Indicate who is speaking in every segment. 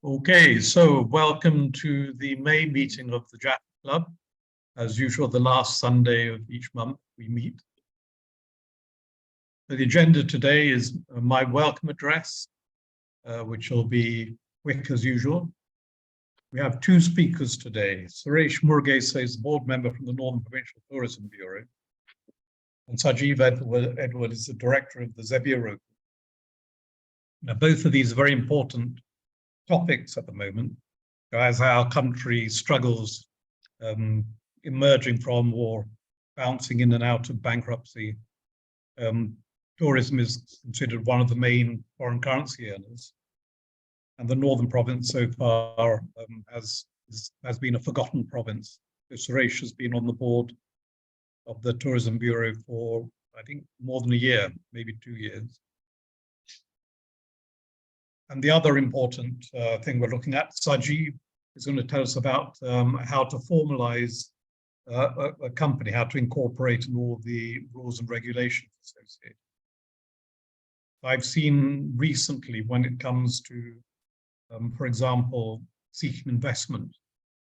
Speaker 1: Okay, so welcome to the May meeting of the Jaffna Club. As usual, the last Sunday of each month we meet. So the agenda today is my welcome address, which will be quick as usual. We have two speakers today. Suresh Murugesa is a board member from the Northern Provincial Tourism Bureau, and Sajeev Edward is the director of the Zebiro Group. Now, both of these are very important topics at the moment, as our country struggles emerging from or bouncing in and out of bankruptcy. Tourism is considered one of the main foreign currency earners, and the Northern Province so far has been a forgotten province. So Suresh has been on the board of the Tourism Bureau for, I think, more than a year, maybe 2 years. And the other important thing we're looking at, Sajeev is going to tell us about how to formalize a company, how to incorporate in all the rules and regulations associated. I've seen recently when it comes to, for example, seeking investment,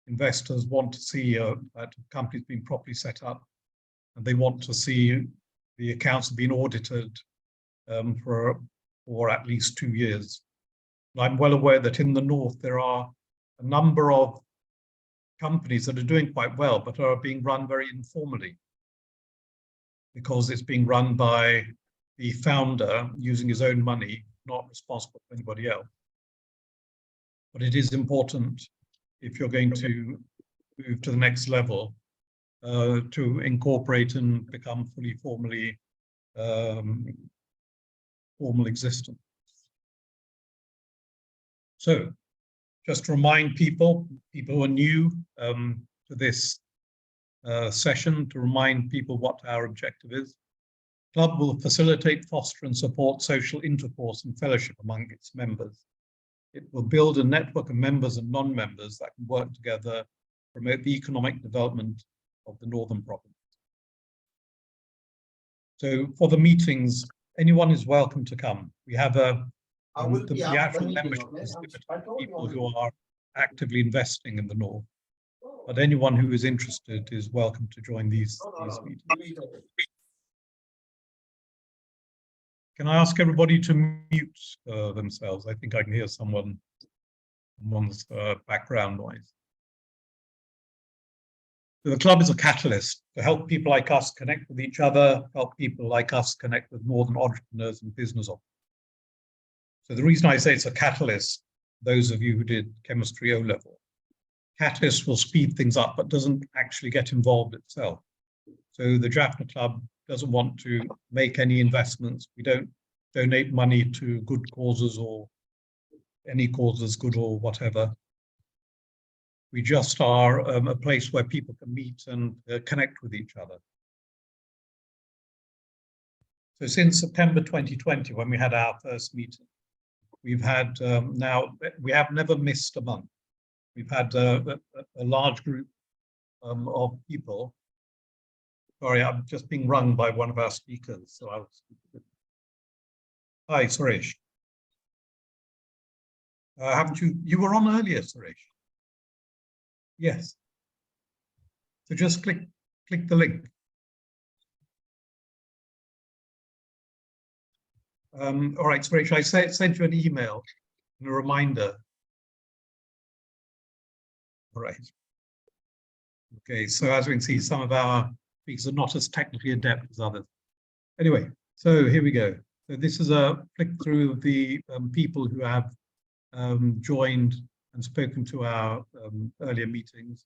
Speaker 1: investors want to see that a company's been properly set up, and they want to see the accounts have been audited for at least 2 years. I'm well aware that in the north there are a number of companies that are doing quite well, but are being run very informally because it's being run by the founder using his own money, not responsible for anybody else. But it is important, if you're going to move to the next level, to incorporate and become fully formally formal existence. So, just to remind people who are new to this session, to remind people what our objective is. The club will facilitate, foster and support social intercourse and fellowship among its members. It will build a network of members and non-members that can work together to promote the economic development of the Northern Province. So for the meetings, anyone is welcome to come. We have the actual membership is limited to people who are actively investing in the North. But anyone who is interested is welcome to join these meetings. Can I ask everybody to mute themselves? I think I can hear someone's background noise. So the club is a catalyst to help people like us connect with each other, help people like us connect with Northern entrepreneurs and business owners. So the reason I say it's a catalyst, those of you who did chemistry O-level, catalyst will speed things up, but doesn't actually get involved itself. So the Jaffna Club doesn't want to make any investments. We don't donate money to good causes or any causes, good or whatever. We just are a place where people can meet and connect with each other. So since September 2020, when we had our first meeting, we've had we have never missed a month. We've had a large group of people. Sorry, I'm just being rung by one of our speakers. So I'll speak a bit. Hi, Suresh. Haven't you were on earlier, Suresh? Yes. So just click the link. All right, Suresh, I sent you an email and a reminder. All right. Okay, so as we can see, some of our speakers are not as technically adept as others. Anyway, so here we go. So this is a flick through of the people who have joined and spoken to our earlier meetings.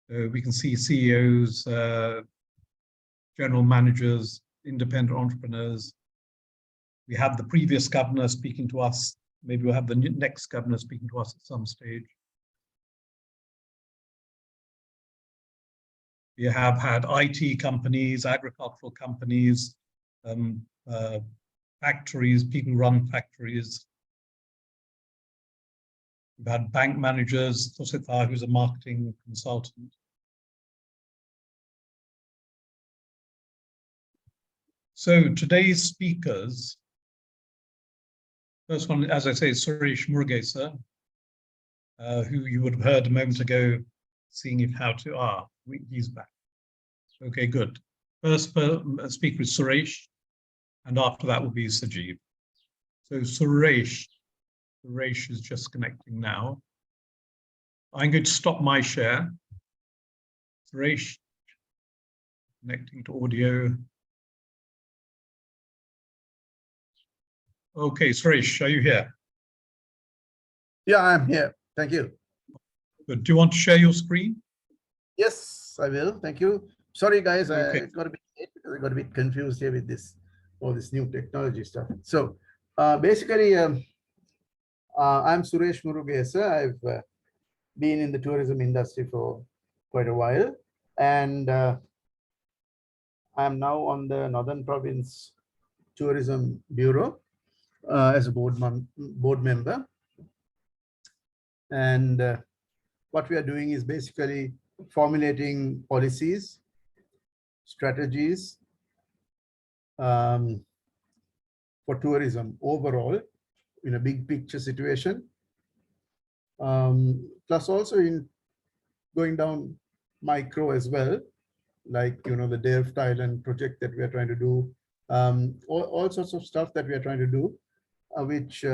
Speaker 1: We can see CEOs, general managers, independent entrepreneurs. We had the previous governor speaking to us. Maybe we'll have the next governor speaking to us at some stage. We have had IT companies, agricultural companies, factories, people who run factories. We've had bank managers, Tosita, who's a marketing consultant. So today's speakers First one, as I say, is Suresh Murugesa, who you would have heard a moment ago, seeing if how to, he's back. Okay, good. First speaker is Suresh, and after that will be Sajib. So Suresh is just connecting now. I'm going to stop my share. Suresh, connecting to audio. Okay, Suresh, are you here?
Speaker 2: Yeah, I'm here. Thank you.
Speaker 1: Good. Do you want to share your screen?
Speaker 2: Yes, I will. Thank you. Sorry, guys.
Speaker 1: Okay.
Speaker 2: I got a bit late because I got a bit confused here with all this new technology stuff. So basically, I'm Suresh Murugesa. I've been in the tourism industry for quite a while, and I'm now on the Northern Province Tourism Bureau as a board member. And what we are doing is basically formulating policies, strategies for tourism overall in a big picture situation. Plus also in going down micro as well, like, the Delft Island project that we are trying to do, all sorts of stuff that we are trying to do, which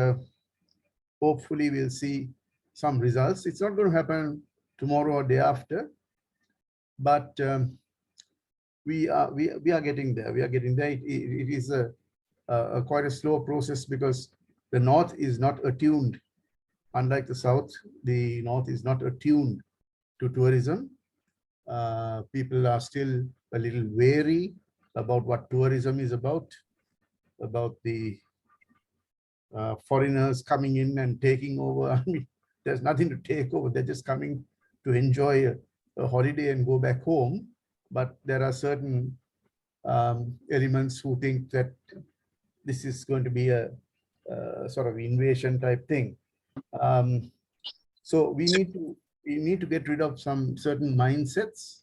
Speaker 2: hopefully we'll see some results. It's not going to happen tomorrow or day after, but we are getting there. We are getting there. It is quite a slow process because the North is not attuned. Unlike the South, the North is not attuned to tourism. People are still a little wary about what tourism is about the foreigners coming in and taking over. I mean, there's nothing to take over. They're just coming to enjoy a holiday and go back home. But there are certain elements who think that this is going to be a sort of invasion type thing. So we need to get rid of some certain mindsets.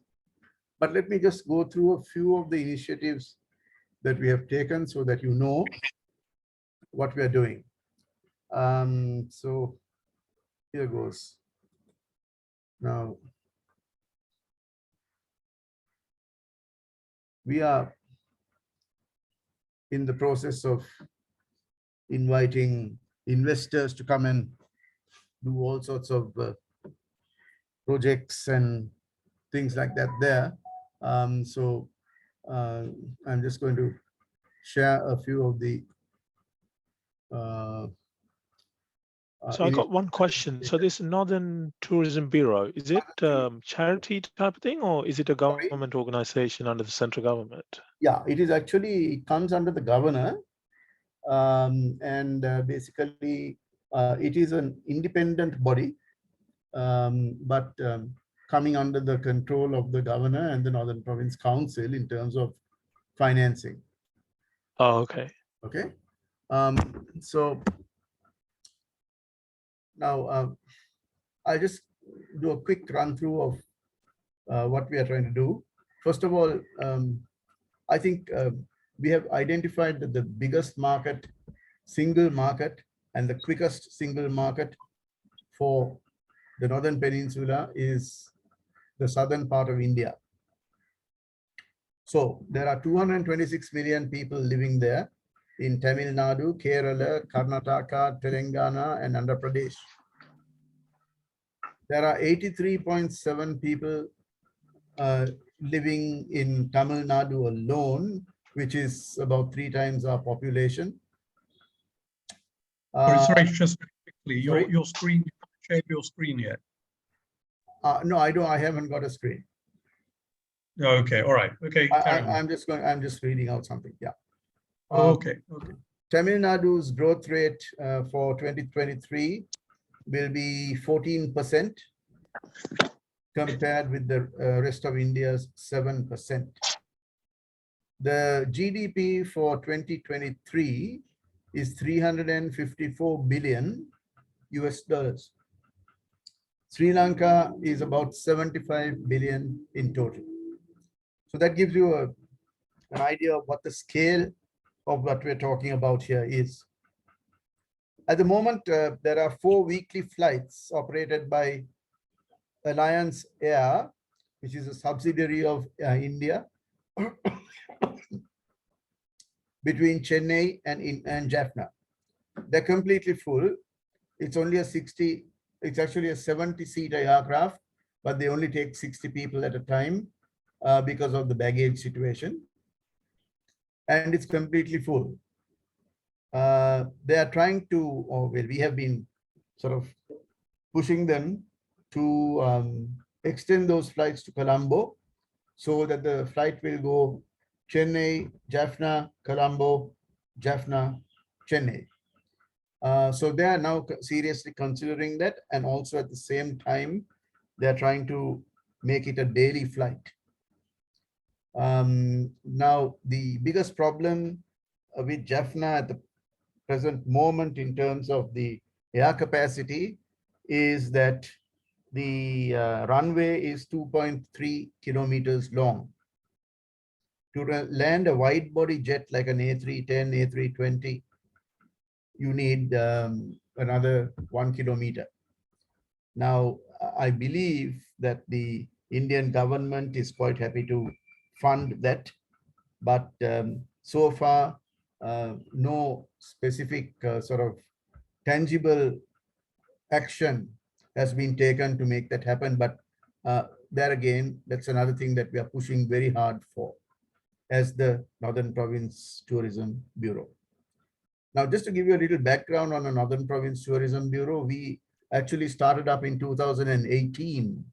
Speaker 2: But let me just go through a few of the initiatives that we have taken so that you know what we are doing. So here goes. Now, we are in the process of inviting investors to come and do all sorts of projects and things like that there. So I'm just going to share a few of the
Speaker 3: so I got one question. So this Northern Tourism Bureau, is it charity type of thing, or is it a government organization under the central government?
Speaker 2: Yeah, it is actually, it comes under the governor. And basically, it is an independent body, but coming under the control of the governor and the Northern Province Council in terms of financing.
Speaker 3: Oh, okay.
Speaker 2: Okay. So now I'll just do a quick run through of what we are trying to do. First of all, I think we have identified that the biggest market, single market, and the quickest single market for the Northern Peninsula is the southern part of India. So there are 226 million people living there in Tamil Nadu, Kerala, Karnataka, Telangana, and Andhra Pradesh. There are 83.7 people living in Tamil Nadu alone, which is about 3 times our population.
Speaker 1: Sorry, just quickly, your screen, you haven't shared your screen yet.
Speaker 2: No, I haven't got a screen.
Speaker 1: Okay, all right. Okay,
Speaker 2: I'm just reading out something. Yeah.
Speaker 1: Okay.
Speaker 2: Tamil Nadu's growth rate for 2023 will be 14% compared with the rest of India's 7%. The GDP for 2023 is $354 billion US. Sri Lanka is about 75 billion in total. So that gives you an idea of what the scale of what we're talking about here is. At the moment, there are 4 weekly flights operated by Alliance Air, which is a subsidiary of India, between Chennai and Jaffna. They're completely full. It's only it's actually a 70-seater aircraft, but they only take 60 people at a time because of the baggage situation. And it's completely full. They are trying to, we have been sort of pushing them to extend those flights to Colombo, so that the flight will go Chennai, Jaffna, Colombo, Jaffna, Chennai. So they are now seriously considering that, and also at the same time, they are trying to make it a daily flight. Now, the biggest problem with Jaffna at the present moment in terms of the air capacity is that the runway is 2.3 kilometers long. To land a wide body jet like an A310, A320, you need another 1 kilometer. Now, I believe that the Indian government is quite happy to fund that, but so far, no specific sort of tangible action has been taken to make that happen. But there again, that's another thing that we are pushing very hard for as the Northern Province Tourism Bureau. Now, just to give you a little background on the Northern Province Tourism Bureau, we actually started up in 2018.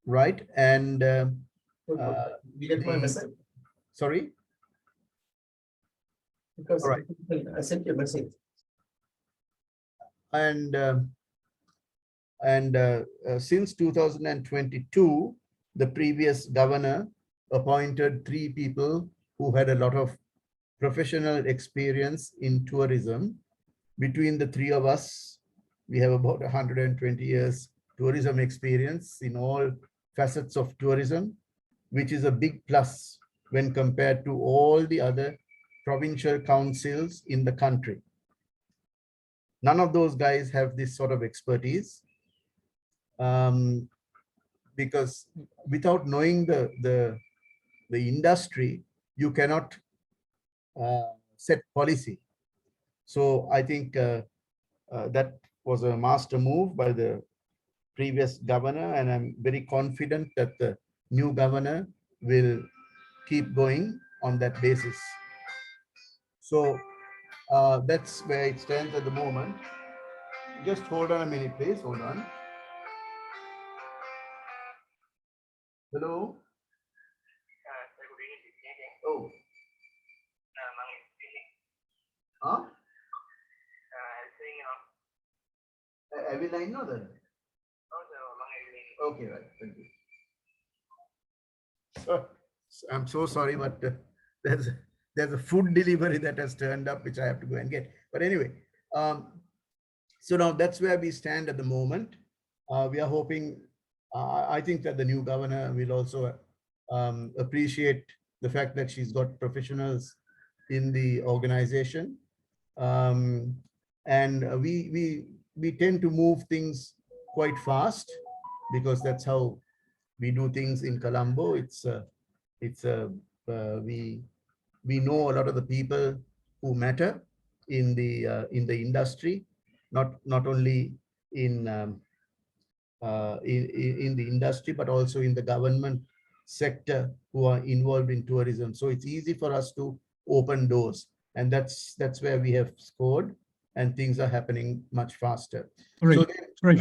Speaker 2: Right? And
Speaker 4: you get my message?
Speaker 2: Sorry?
Speaker 4: Because
Speaker 2: right.
Speaker 4: I sent you a message.
Speaker 2: And since 2022, the previous governor appointed 3 people who had a lot of professional experience in tourism. Between the 3 of us, we have about 120 years tourism experience in all facets of tourism, which is a big plus when compared to all the other provincial councils in the country. None of those guys have this sort of expertise, because without knowing the industry, you cannot set policy. So I think that was a master move by the previous governor, and I'm very confident that the new governor will keep going on that basis. So that's where it stands at the moment. Just hold on a minute, please. Hold on. Hello. Oh. Huh? Will I know that? Okay, right. Thank you. I'm so sorry, but there's a food delivery that has turned up, which I have to go and get. But anyway, so now that's where we stand at the moment. We are hoping, I think that the new governor will also appreciate the fact that she's got professionals in the organization. And we tend to move things quite fast, because that's how we do things in Colombo. We know a lot of the people who matter in the industry, not only in the industry, but also in the government sector who are involved in tourism. So it's easy for us to open doors, and that's where we have scored, and things are happening much faster.
Speaker 1: Sorry,
Speaker 2: so
Speaker 1: sorry,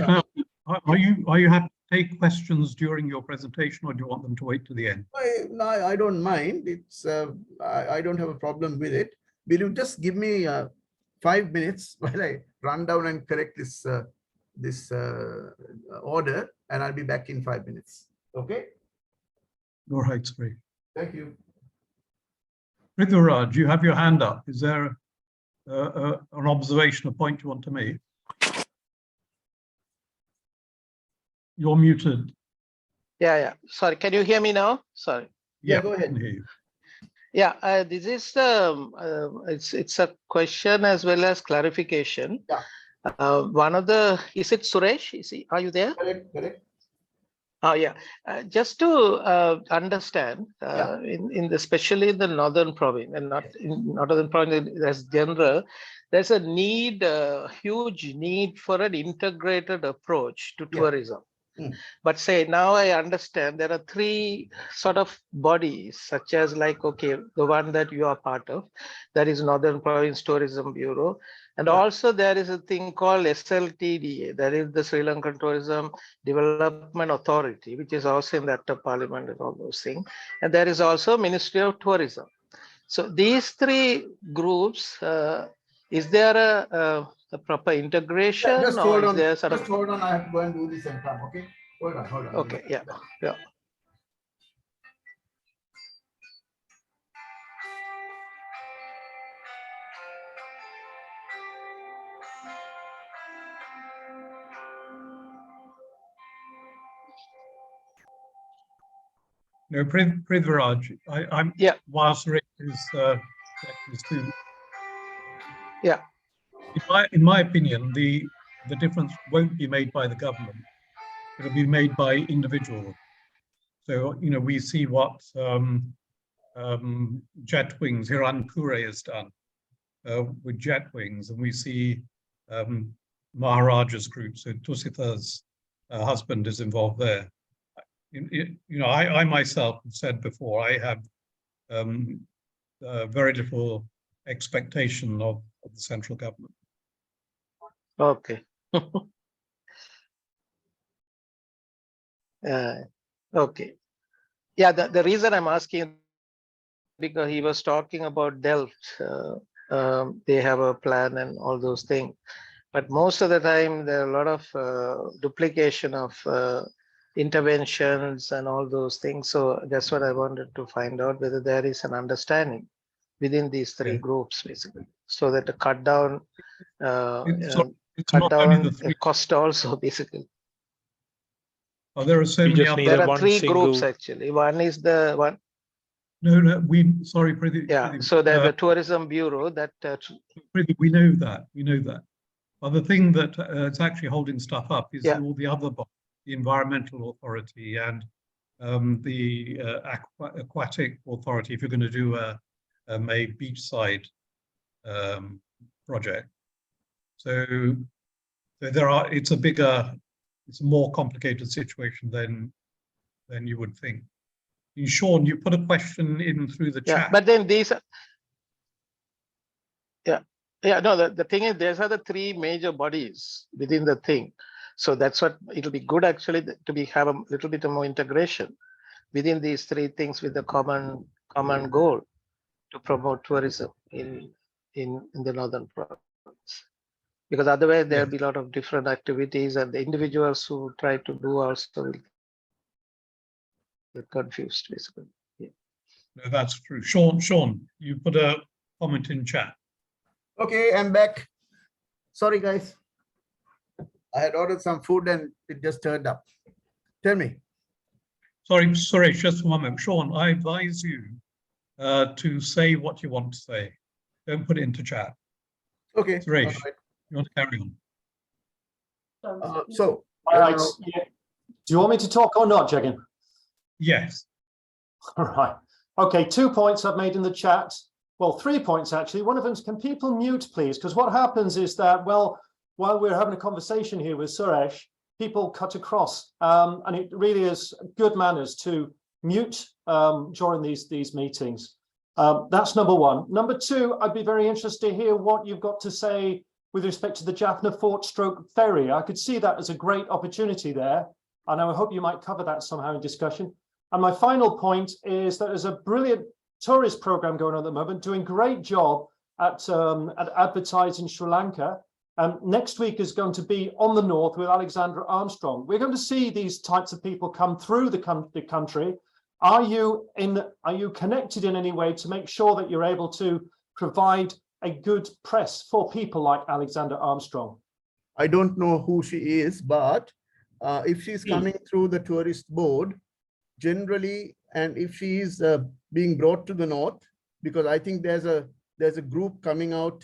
Speaker 1: are you happy to take questions during your presentation, or do you want them to wait to the end?
Speaker 2: No, I don't mind. It's I don't have a problem with it. Will you just give me 5 minutes while I run down and correct this order, and I'll be back in 5 minutes. Okay.
Speaker 1: All right, sorry.
Speaker 2: Thank you.
Speaker 1: Prithviraj, you have your hand up. Is there an observation, a point you want to make? You're muted.
Speaker 5: Yeah. Sorry, can you hear me now? Sorry.
Speaker 2: Yeah, go ahead.
Speaker 1: I can hear you.
Speaker 5: Yeah, this is it's a question as well as clarification.
Speaker 2: Yeah.
Speaker 5: One of the, is it Suresh? Are you there?
Speaker 2: Correct.
Speaker 5: Oh yeah, just to understand, in the, especially in the northern province, and not in northern province as general, there's a need, huge need for an integrated approach to tourism. But say now I understand there are three sort of bodies, such as like, okay, the one that you are part of, that is Northern Province Tourism Bureau. And also there is a thing called SLTDA, that is the Sri Lankan Tourism Development Authority, which is also in that parliament and all those things. And there is also Ministry of Tourism. So these three groups, is there a proper integration?
Speaker 2: Just hold on.
Speaker 5: There sort
Speaker 2: just hold on. I have to go and do this and come. Okay. Hold on.
Speaker 5: Okay. Yeah.
Speaker 1: No, Prithviraj, I'm while Suresh is too.
Speaker 5: Yeah.
Speaker 1: In my opinion, the difference won't be made by the government. It'll be made by individuals. So, you know, we see what Jetwings, Hiranpure has done with Jetwings, and we see Maharaja's group, so Tusitha's husband is involved there. You know, I myself have said before, I have very little expectation of the central government.
Speaker 5: Okay. Okay. Yeah, the reason I'm asking, because he was talking about Delft. They have a plan and all those things. But most of the time, there are a lot of duplication of interventions and all those things. So that's what I wanted to find out, whether there is an understanding within these three groups, basically, so that to cut down the cost also, basically.
Speaker 1: Oh, there are so many other.
Speaker 5: There are three groups actually. One is the one.
Speaker 1: No, sorry, Prithvi.
Speaker 5: Yeah, so there's the Tourism Bureau that.
Speaker 1: Prithvi, we know that. But the thing that it's actually holding stuff up is all the other bodies, the Environmental Authority and the Aquatic Authority, if you're going to do a beachside project. So it's a more complicated situation than you would think. And Sean, you put a question in through the chat.
Speaker 5: But then these are, no, the thing is, these are the three major bodies within the thing. So that's what it'll be good actually to have a little bit more integration within these three things with the common goal to promote tourism in the northern province. Because otherwise there'll be a lot of different activities, and the individuals who try to do also will get confused, basically. Yeah.
Speaker 1: No, that's true. Sean, you put a comment in chat.
Speaker 2: Okay, I'm back. Sorry, guys. I had ordered some food and it just turned up. Tell me.
Speaker 1: Sorry, Suresh, just one moment. Sean, I advise you to say what you want to say. Don't put it into chat.
Speaker 2: Okay.
Speaker 1: Suresh, you want to carry
Speaker 2: on?
Speaker 6: All right. Yeah. Do you want me to talk or not, Jagan?
Speaker 1: Yes.
Speaker 6: All right. Okay, 2 points I've made in the chat. Well, 3 points actually. One of them is, can people mute, please? Because what happens is that, well, while we're having a conversation here with Suresh, people cut across, and it really is good manners to mute during these meetings. That's number one. Number two, I'd be very interested to hear what you've got to say with respect to the Jaffna Fort Stroke Ferry. I could see that as a great opportunity there, and I hope you might cover that somehow in discussion. And my final point is that there's a brilliant tourist program going on at the moment, doing great job at advertising Sri Lanka. Next week is going to be on the north with Alexander Armstrong. We're going to see these types of people come through the country. Are you connected in any way to make sure that you're able to provide a good press for people like Alexander Armstrong?
Speaker 2: I don't know who she is, but if she's coming through the tourist board, generally, and if she is being brought to the north, because I think there's a group coming out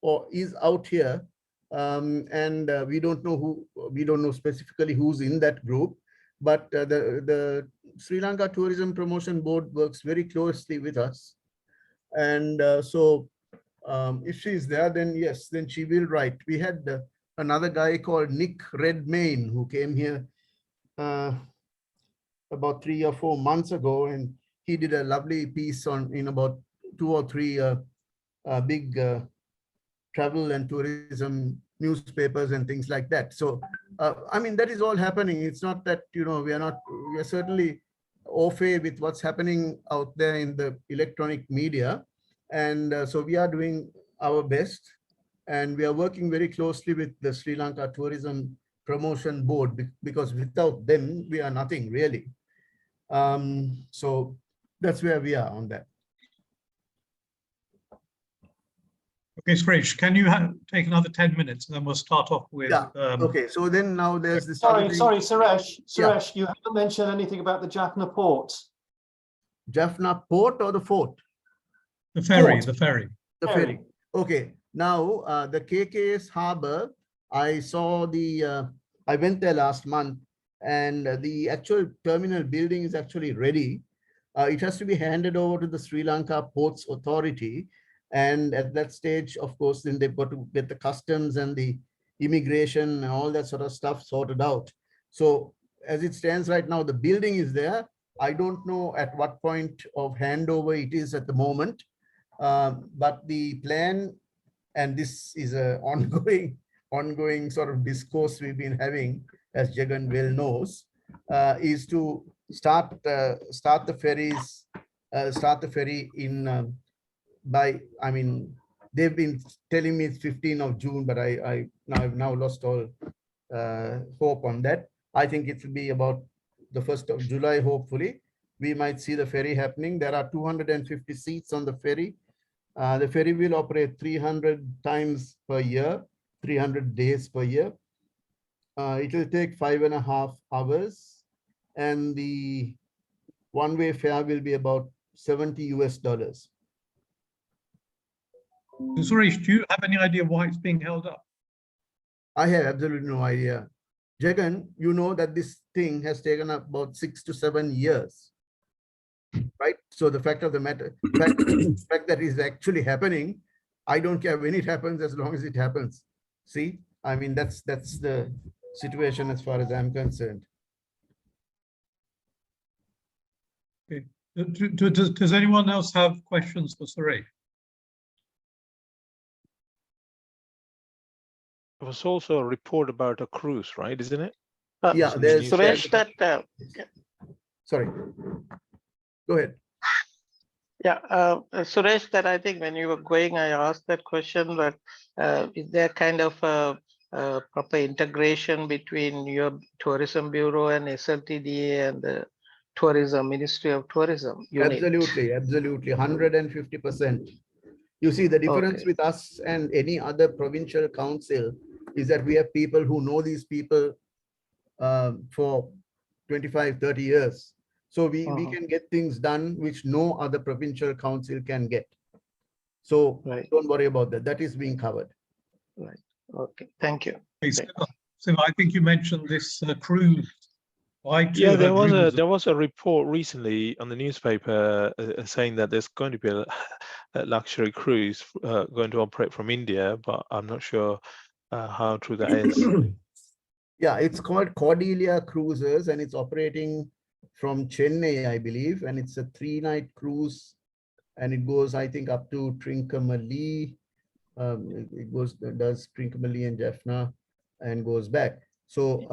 Speaker 2: or is out here, and we don't know specifically who's in that group, but the Sri Lanka Tourism Promotion Board works very closely with us, and so if she's there, then yes, then she will write. We had another guy called Nick Redmayne who came here about 3 or 4 months ago, and he did a lovely piece in about 2 or 3 big travel and tourism newspapers and things like that. So I mean, that is all happening. It's not that, we are certainly au fait with what's happening out there in the electronic media, and so we are doing our best, and we are working very closely with the Sri Lanka Tourism Promotion Board, because without them we are nothing really. So that's where we are on that.
Speaker 1: Okay, Suresh, can you take another 10 minutes and then we'll start off with.
Speaker 2: Yeah. Okay, so then now there's this.
Speaker 6: Sorry, Suresh. Suresh, you haven't mentioned anything about the Jaffna port.
Speaker 2: Jaffna port or the fort?
Speaker 1: The ferry,
Speaker 6: Port.
Speaker 1: the ferry.
Speaker 2: The ferry. Okay, now the KKS harbor, I saw I went there last month, and the actual terminal building is actually ready. It has to be handed over to the Sri Lanka Ports Authority. And at that stage, of course, then they've got to get the customs and the immigration and all that sort of stuff sorted out. So as it stands right now, the building is there. I don't know at what point of handover it is at the moment, but the plan, and this is an ongoing sort of discourse we've been having, as Jagan well knows, is to start the ferry in I mean, they've been telling me it's 15th of June, but I've now lost all hope on that. I think it will be about the 1st of July, hopefully. We might see the ferry happening. There are 250 seats on the ferry. The ferry will operate 300 times per year, 300 days per year. It will take 5.5 hours, and the one-way fare will be about $70 US.
Speaker 1: Suresh, do you have any idea why it's being held up?
Speaker 2: I have absolutely no idea. Jagan, you know that this thing has taken up about 6 to 7 years, right? So the fact of the matter, the fact that is actually happening, I don't care when it happens, as long as it happens. See, I mean, that's the situation as far as I'm concerned.
Speaker 1: Okay. Does anyone else have questions for Suresh?
Speaker 3: There was also a report about a cruise, right? Isn't it?
Speaker 2: Yeah, there's
Speaker 5: Suresh,
Speaker 2: sorry. Go ahead.
Speaker 5: Yeah, Suresh, that I think when you were going, I asked that question, but is there kind of a proper integration between your tourism bureau and SLTDA and the tourism Ministry of Tourism unit?
Speaker 2: Absolutely, 150%. You see, the difference with us and any other provincial council is that we have people who know these people for 25, 30 years. So we can get things done which no other provincial council can get. So don't worry about that. That is being covered.
Speaker 5: Right. Okay. Thank you.
Speaker 1: Okay, so I think you mentioned this cruise.
Speaker 3: Yeah, there was a report recently on the newspaper saying that there's going to be a luxury cruise going to operate from India, but I'm not sure how true that is.
Speaker 2: Yeah, it's called Cordelia Cruises, and it's operating from Chennai, I believe, and it's a 3-night cruise, and it goes, I think, up to Trincomalee. It does Trincomalee and Jaffna and goes back. So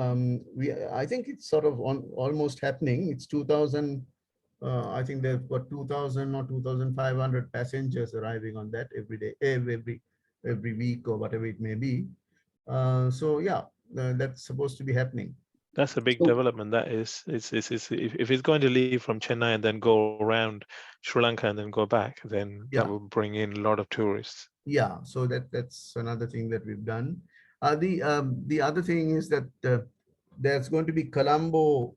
Speaker 2: I think it's sort of almost happening. It's 2,000. I think they've got 2,000 or 2,500 passengers arriving on that every day, every week or whatever it may be. So yeah, that's supposed to be happening.
Speaker 3: That's a big development. That is, if it's going to leave from Chennai and then go around Sri Lanka and then go back, then that will bring in a lot of tourists.
Speaker 2: Yeah, so that's another thing that we've done. The other thing is that there's going to be Colombo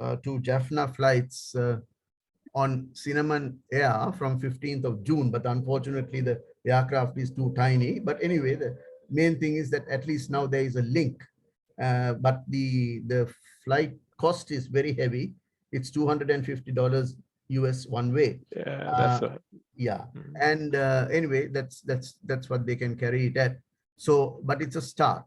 Speaker 2: to Jaffna flights on Cinnamon Air from 15th of June, but unfortunately the aircraft is too tiny. But anyway, the main thing is that at least now there is a link, but the flight cost is very heavy. It's $250 US one way.
Speaker 3: Yeah, that's
Speaker 2: yeah. And anyway, that's what they can carry it at. So, but it's a start.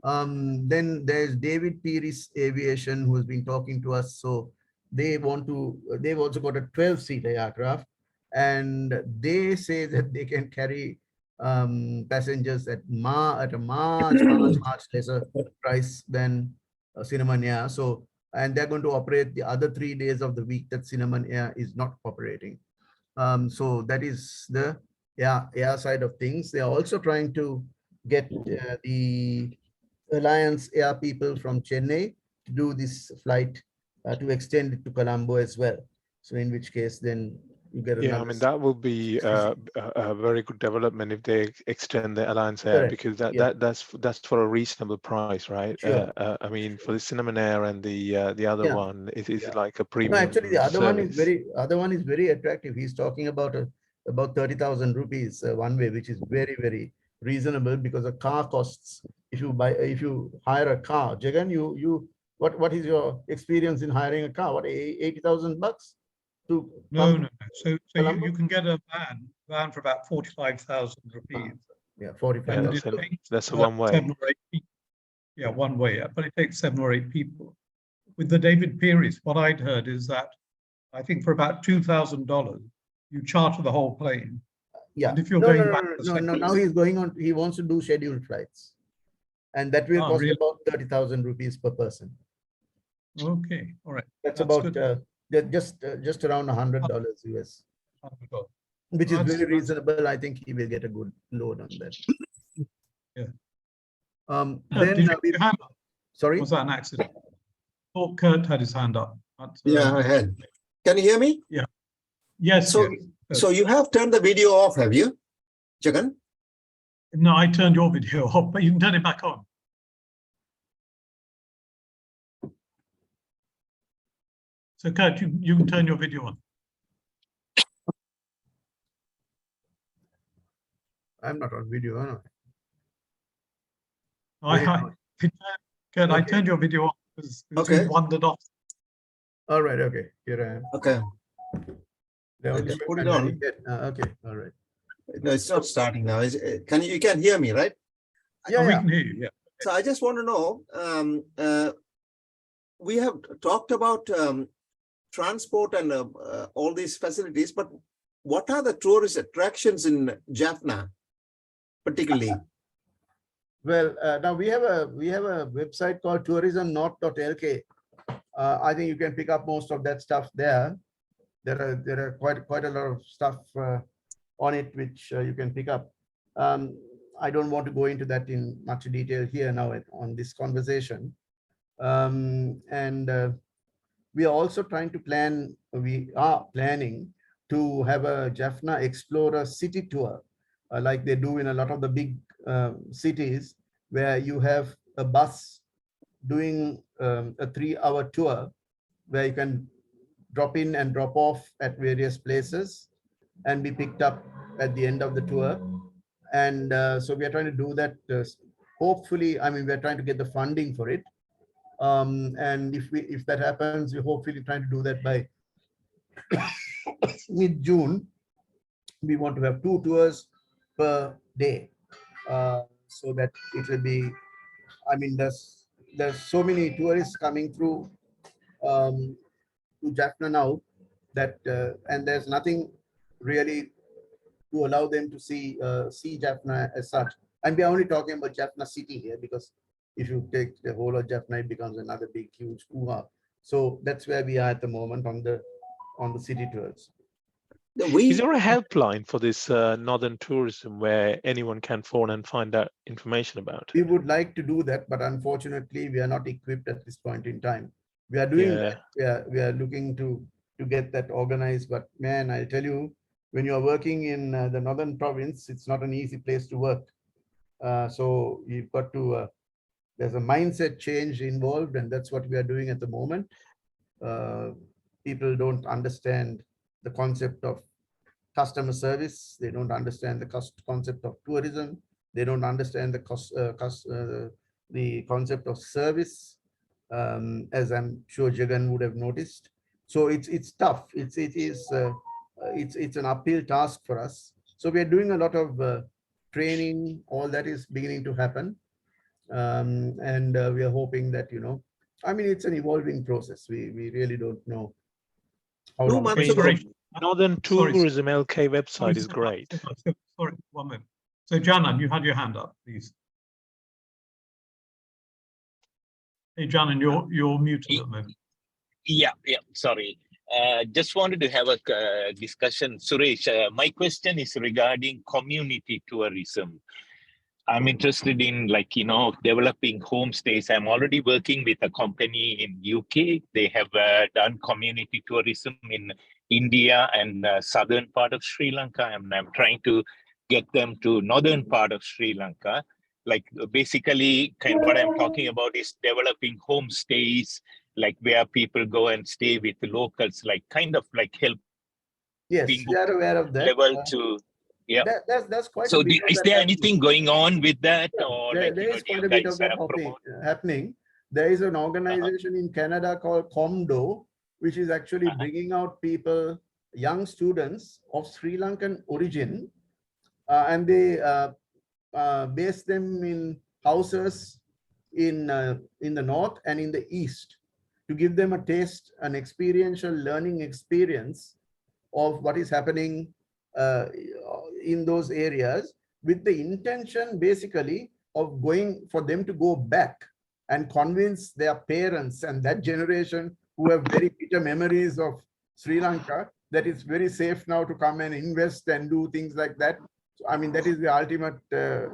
Speaker 2: Then there's David Peary's Aviation, who has been talking to us. So they've also got a 12-seater aircraft, and they say that they can carry passengers at a much lesser price than Cinnamon Air. So, and they're going to operate the other 3 days of the week that Cinnamon Air is not operating. So that is the air side of things. They are also trying to get the Alliance Air people from Chennai to do this flight to extend it to Colombo as well. So in which case, then you get another.
Speaker 3: I mean, that will be a very good development if they extend the Alliance Air, because that's for a reasonable price, right?
Speaker 2: Sure.
Speaker 3: I mean, for the Cinnamon Air and the other one, it is like a premium.
Speaker 2: No, actually, the other
Speaker 3: service.
Speaker 2: one is very attractive. He's talking about about 30,000 rupees one way, which is very, very reasonable, because a car costs, if you hire a car, Jagan, what is your experience in hiring a car? What, 80,000 bucks?
Speaker 1: No. So you can get a van for about 45,000 rupees.
Speaker 2: Yeah, 45.
Speaker 3: That's a one way.
Speaker 1: 7 or 8 people. Yeah, one way, but it takes 7 or 8 people. With the David Peary's, what I'd heard is that I think for about $2,000, you charter the whole plane.
Speaker 2: Yeah.
Speaker 1: And if you're going back,
Speaker 2: now he's going on. He wants to do scheduled flights, and that will cost about 30,000 rupees per person.
Speaker 1: Okay, all right.
Speaker 2: That's about just around $100 US, which is very reasonable. I think he will get a good load on that.
Speaker 1: Yeah.
Speaker 2: Sorry,
Speaker 1: was that an accident? Oh, Kurt had his hand up.
Speaker 7: Yeah, I had. Can you hear me?
Speaker 1: Yeah. Yes.
Speaker 7: So you have turned the video off, have you, Jagan?
Speaker 1: No, I turned your video off, but you can turn it back on. So Kurt, you can turn your video on.
Speaker 2: I'm not on video, am
Speaker 1: Kurt, I turned your video off because it wandered off.
Speaker 2: All right, okay, here I am.
Speaker 7: Okay. Just put it on.
Speaker 2: Okay, all right.
Speaker 7: No, it's not starting now. You can hear me, right?
Speaker 2: Yeah,
Speaker 1: we can hear you. Yeah.
Speaker 7: So I just want to know, we have talked about transport and all these facilities, but what are the tourist attractions in Jaffna, particularly?
Speaker 2: Well, now we have a website called tourismnorth.lk. I think you can pick up most of that stuff there. There are quite a lot of stuff on it which you can pick up. I don't want to go into that in much detail here now on this conversation. We are also we are planning to have a Jaffna Explorer city tour, like they do in a lot of the big cities, where you have a bus doing a 3-hour tour where you can drop in and drop off at various places and be picked up at the end of the tour. And so we are trying to do that. Hopefully, I mean, we're trying to get the funding for it. And if that happens, we're hopefully trying to do that by mid-June. We want to have 2 tours per day, so that it will be, I mean, there's so many tourists coming through to Jaffna now that and there's nothing really to allow them to see Jaffna as such. And we are only talking about Jaffna city here, because if you take the whole of Jaffna, it becomes another big, huge hoo-ha. So that's where we are at the moment on the city tours.
Speaker 3: Is there a helpline for this northern tourism where anyone can phone and find out information about it?
Speaker 2: We would like to do that, but unfortunately, we are not equipped at this point in time. We are doing that. We are looking to get that organized. But man, I tell you, when you are working in the northern province, it's not an easy place to work. So you've got to, there's a mindset change involved, and that's what we are doing at the moment. People don't understand the concept of customer service. They don't understand the concept of tourism. They don't understand the concept of service, as I'm sure Jagan would have noticed. So it's tough. It's an uphill task for us. So we are doing a lot of training. All that is beginning to happen, and we are hoping that, I mean, it's an evolving process. We really don't know how
Speaker 7: 2
Speaker 2: long.
Speaker 7: months ago,
Speaker 3: Northern
Speaker 1: Sorry,
Speaker 3: Tourism LK website is
Speaker 1: Sorry,
Speaker 3: great.
Speaker 1: Sorry, 1 minute. So Janan, you had your hand up, please. Hey, Janan, you're muted at the moment.
Speaker 8: Yeah, sorry. Just wanted to have a discussion. Suresh, my question is regarding community tourism. I'm interested in, developing homestays. I'm already working with a company in UK. They have done community tourism in India and southern part of Sri Lanka, and I'm trying to get them to northern part of Sri Lanka. Like basically, kind of what I'm talking about is developing homestays, like where people go and stay with the locals, like kind of like help.
Speaker 2: Yes, we are aware of that.
Speaker 8: Level to, yeah.
Speaker 2: That's quite.
Speaker 8: So
Speaker 2: a bit
Speaker 8: is there anything going on with that, or
Speaker 2: there,
Speaker 8: like,
Speaker 2: there is quite a bit of that happening. There is an organization in Canada called COMDO, which is actually bringing out people, young students of Sri Lankan origin, and they base them in houses in the north and in the east, to give them a taste, an experiential learning experience of what is happening in those areas, with the intention basically of going for them to go back and convince their parents and that generation who have very bitter memories of Sri Lanka that it's very safe now to come and invest and do things like that. So, I mean, that is the ultimate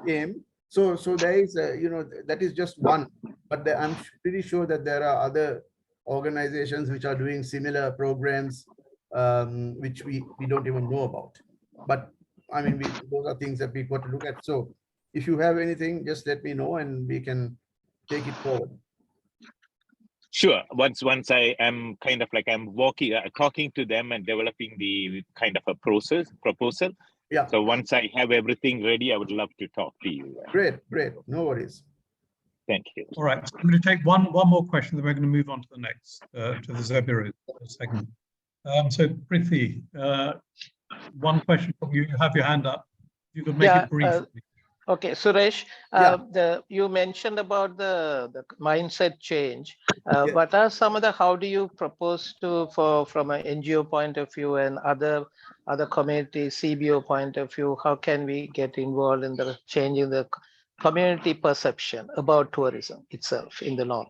Speaker 2: aim. So there is, that is just one, but I'm pretty sure that there are other organizations which are doing similar programs, which we don't even know about. But I mean, those are things that we've got to look at. So if you have anything, just let me know and we can take it forward.
Speaker 8: Sure. Once I am kind of like I'm talking to them and developing the kind of a proposal.
Speaker 2: Yeah.
Speaker 8: So once I have everything ready, I would love to talk to you.
Speaker 2: Great. No worries.
Speaker 8: Thank you.
Speaker 1: All right, so I'm going to take one more question, then we're going to move on to the next, to the Zebira segment. So Prithi, one question from you. You have your hand up. You could make it brief.
Speaker 5: Okay, Suresh, you mentioned about the mindset change. What are some of how do you propose from an NGO point of view and other community CBO point of view, how can we get involved in the changing the community perception about tourism itself in the north?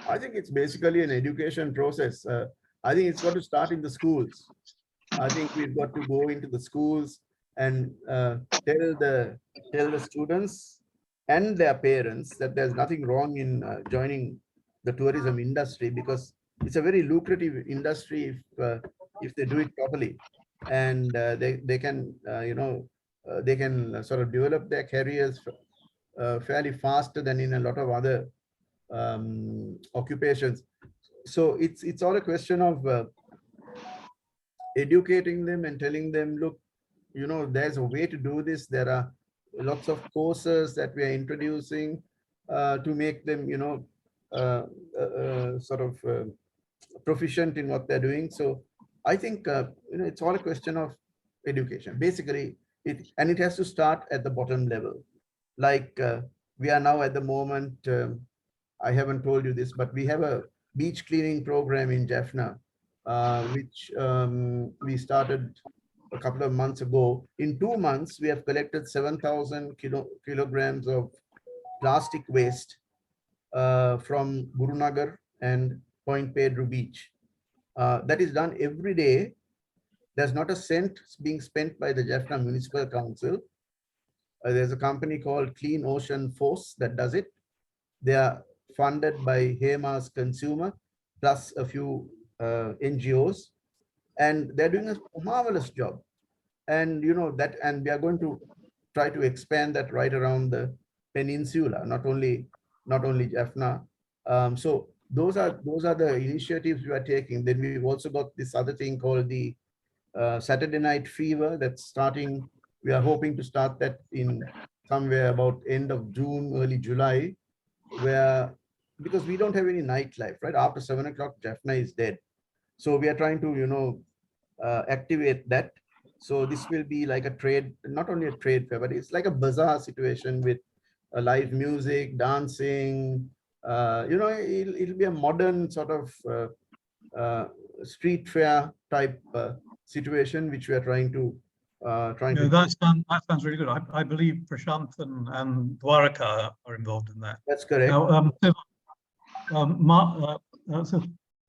Speaker 2: I think it's basically an education process. I think it's got to start in the schools. I think we've got to go into the schools and tell the students and their parents that there's nothing wrong in joining the tourism industry, because it's a very lucrative industry if they do it properly, and they can they can sort of develop their careers fairly faster than in a lot of other occupations. So it's all a question of educating them and telling them, look, there's a way to do this. There are lots of courses that we are introducing to make them, sort of proficient in what they're doing. So I think, it's all a question of education. Basically, it has to start at the bottom level. Like we are now at the moment, I haven't told you this, but we have a beach cleaning program in Jaffna, which we started a couple of months ago. In 2 months, we have collected 7,000 kilograms of plastic waste from Gurunagar and Point Pedro Beach. That is done every day. There's not a cent being spent by the Jaffna Municipal Council. There's a company called Clean Ocean Force that does it. They are funded by HEMA's Consumer, plus a few NGOs, and they're doing a marvelous job. And and we are going to try to expand that right around the peninsula, not only Jaffna. So those are the initiatives we are taking. Then we've also got this other thing called the Saturday Night Fever that's starting. We are hoping to start that in somewhere about end of June, early July, where, because we don't have any nightlife, right? After 7 o'clock, Jaffna is dead. So we are trying to, activate that. So this will be like a trade, not only a trade fair, but it's like a bazaar situation with live music, dancing. It'll be a modern sort of street fair type situation, which we are trying to
Speaker 1: that sounds really good. I believe Prashant and Dwaraka are involved in that.
Speaker 2: That's correct.
Speaker 1: Now, so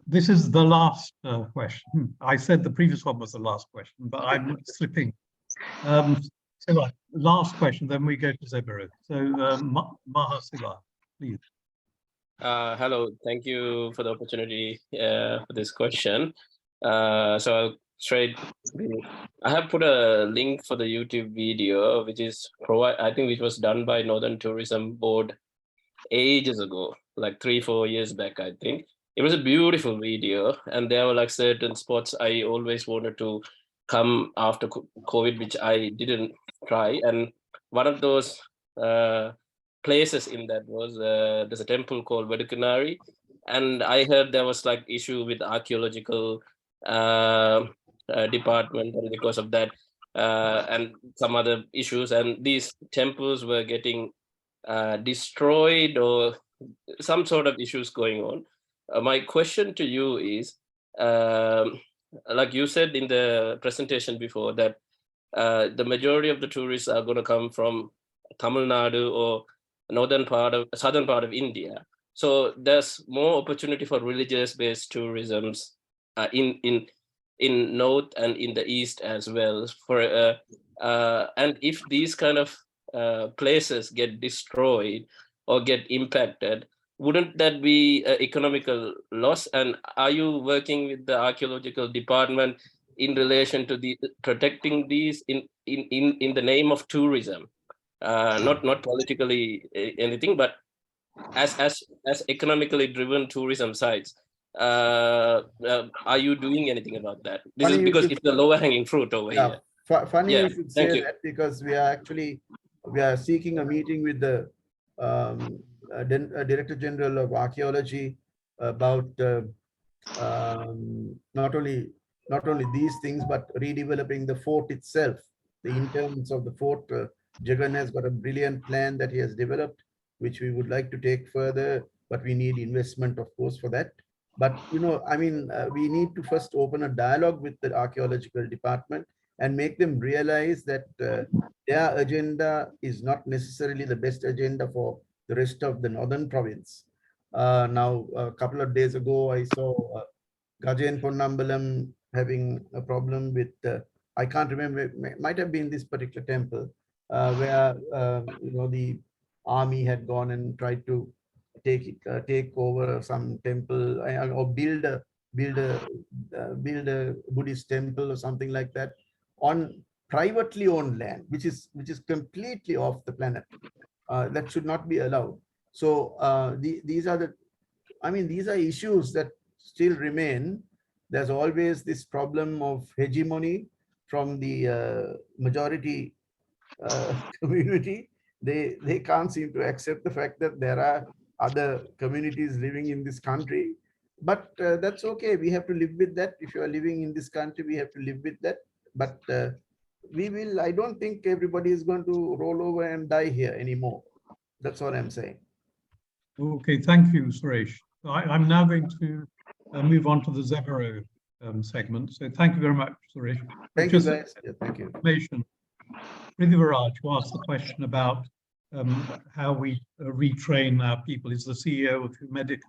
Speaker 1: this is the last question. I said the previous one was the last question, but I'm slipping. So last question, then we go to Zeberu. So Mahasiva, please.
Speaker 9: Hello, thank you for the opportunity for this question. So I'll I have put a link for the YouTube video, which is which was done by Northern Tourism Board ages ago, like 3-4 years back, I think. It was a beautiful video, and there were like certain spots I always wanted to come after COVID, which I didn't try. And one of those places in that was there's a temple called Vedukanari, and I heard there was like issue with archaeological department, and because of that and some other issues, and these temples were getting destroyed or some sort of issues going on. My question to you is, like you said in the presentation before, that the majority of the tourists are going to come from Tamil Nadu or southern part of India. So there's more opportunity for religious-based tourism in north and in the east as well. And if these kind of places get destroyed or get impacted, wouldn't that be an economical loss? And are you working with the archaeological department in relation to protecting these in the name of tourism? Not politically anything, but as economically driven tourism sites. Are you doing anything about that? This is because it's the lower hanging fruit over here.
Speaker 2: Funny you should say that, because we are seeking a meeting with the Director General of Archaeology about not only these things, but redeveloping the fort itself. The interns of the fort, Jagan has got a brilliant plan that he has developed, which we would like to take further, but we need investment, of course, for that. But, we need to first open a dialogue with the archaeological department and make them realize that their agenda is not necessarily the best agenda for the rest of the northern province. Now, a couple of days ago, I saw Gajen Ponnambalam having a problem with, I can't remember, it might have been this particular temple, where, the army had gone and tried to take over some temple or build a Buddhist temple or something like that on privately owned land, which is completely off the planet. That should not be allowed. So these are issues that still remain. There's always this problem of hegemony from the majority community. They can't seem to accept the fact that there are other communities living in this country, but that's okay. We have to live with that. If you are living in this country, we have to live with that. But I don't think everybody is going to roll over and die here anymore. That's what I'm saying.
Speaker 1: Okay, thank you, Suresh. I'm now going to move on to the Zeberu segment. So thank you very much, Suresh.
Speaker 2: Thank you, guys. Yeah, thank you.
Speaker 1: Prithviraj, who asked the question about how we retrain our people, is the CEO of Humedic,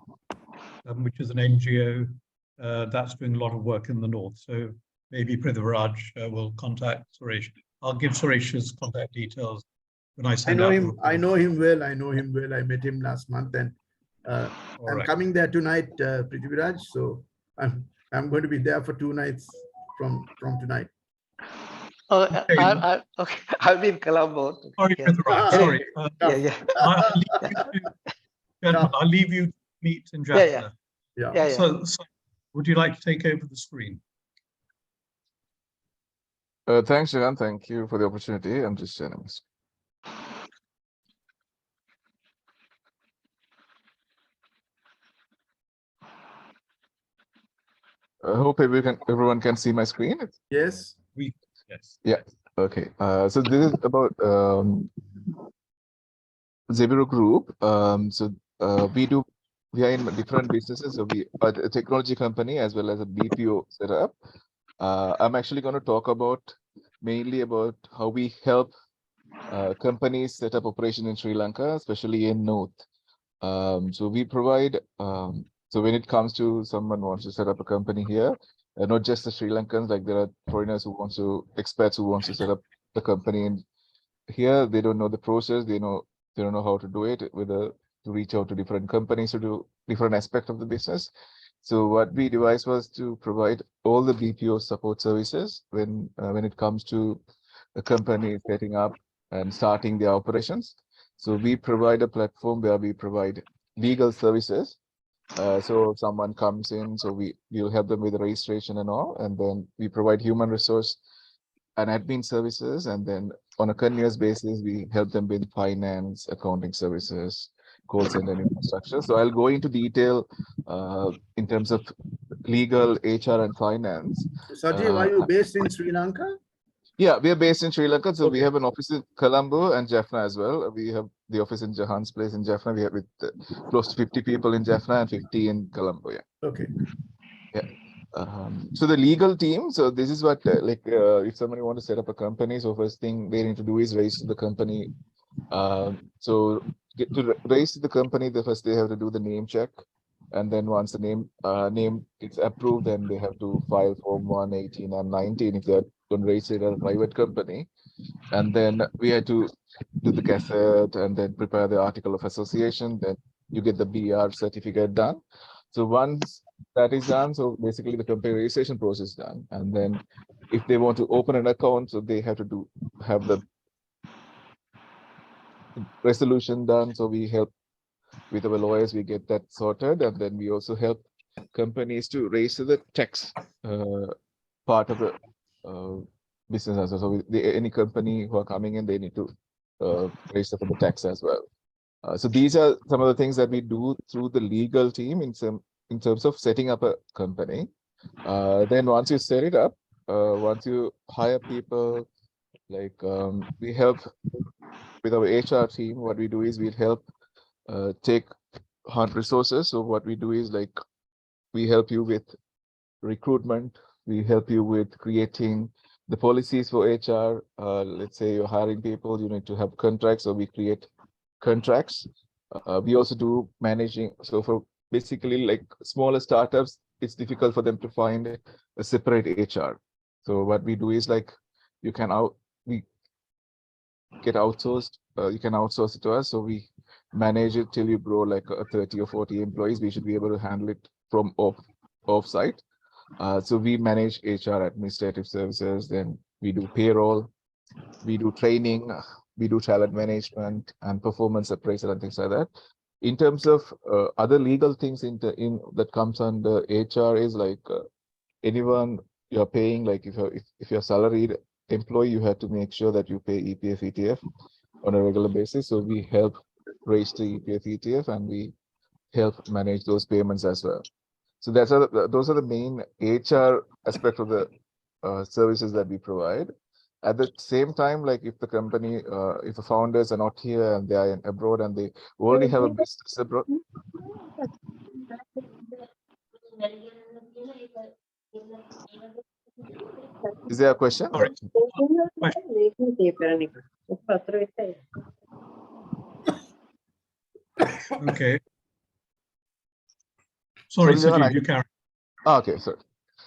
Speaker 1: which is an NGO that's doing a lot of work in the north. So maybe Prithviraj will contact Suresh. I'll give Suresh's contact details when I send out.
Speaker 2: I know him well. I met him last month, and I'm coming there tonight, Prithviraj. So I'm going to be there for 2 nights from tonight.
Speaker 5: Oh, okay. I'll be in Colombo.
Speaker 1: Sorry, Prithviraj. Sorry. I'll leave you to meet in Jaffna.
Speaker 2: Yeah.
Speaker 1: So would you like to take over the screen?
Speaker 10: Thanks, Jagan. Thank you for the opportunity. I'm just sharing this. I hope everyone can see my screen.
Speaker 2: Yes.
Speaker 1: Yes.
Speaker 10: Yeah. Okay. So this is about Zebiro Group. We are in different businesses. So we are a technology company as well as a BPO setup. I'm actually going to talk mainly about how we help companies set up operation in Sri Lanka, especially in North. So we provide, so when it comes to someone wants to set up a company here, not just the Sri Lankans, like there are foreigners expats who want to set up the company in here, they don't know the process, they don't know how to do it, whether to reach out to different companies to do different aspects of the business. So what we devised was to provide all the BPO support services when it comes to a company setting up and starting their operations. So we provide a platform where we provide legal services. So someone comes in, so we'll help them with the registration and all, and then we provide human resource and admin services, and then on a continuous basis, we help them with finance, accounting services, call center and infrastructure. So I'll go into detail in terms of legal, HR, and finance.
Speaker 2: Sajeev, are you based in Sri Lanka?
Speaker 10: Yeah, we are based in Sri Lanka. So
Speaker 2: Okay.
Speaker 10: we have an office in Colombo and Jaffna as well. We have the office in Jahan's place in Jaffna. We have with close to 50 people in Jaffna and 50 in Colombo. Yeah.
Speaker 2: Okay.
Speaker 10: Yeah. So the legal team, so this is what if somebody want to set up a company, so first thing they need to do is register the company. So to register the company, first they have to do the name check, and then once the name is approved, then they have to file Form 1, 18, and 19 if they're going to register it as a private company. And then we had to do the gazette and then prepare the article of association. Then you get the BR certificate done. So once that is done, so basically the company registration process is done. And then if they want to open an account, so they have to have the resolution done. So we help with our lawyers, we get that sorted. And then we also help companies to register the tax part of the business as well. So any company who are coming in, they need to register for the tax as well. So these are some of the things that we do through the legal team in terms of setting up a company. Then once you set it up, once you hire people, like we help with our HR team. What we do is we help take hunt resources. So what we do is like we help you with recruitment. We help you with creating the policies for HR. Let's say you're hiring people, you need to have contracts, so we create contracts. We also do managing. So for basically like smaller startups, it's difficult for them to find a separate HR. So what we do is like we get outsourced. You can outsource it to us. So we manage it till you grow like 30 or 40 employees. We should be able to handle it from off-site. So we manage HR, administrative services, then we do payroll, we do training, we do talent management and performance appraisal and things like that. In terms of other legal things that comes under HR is like anyone you're paying, like if you're a salaried employee, you have to make sure that you pay EPF, ETF on a regular basis. So we help raise the EPF, ETF, and we help manage those payments as well. So those are the main HR aspect of the services that we provide. At the same time, like if the company, if the founders are not here and they are abroad and they already have a business abroad. Is there a question?
Speaker 1: Sorry. Okay. Sorry, Sajeev, you carry.
Speaker 10: Okay, sorry.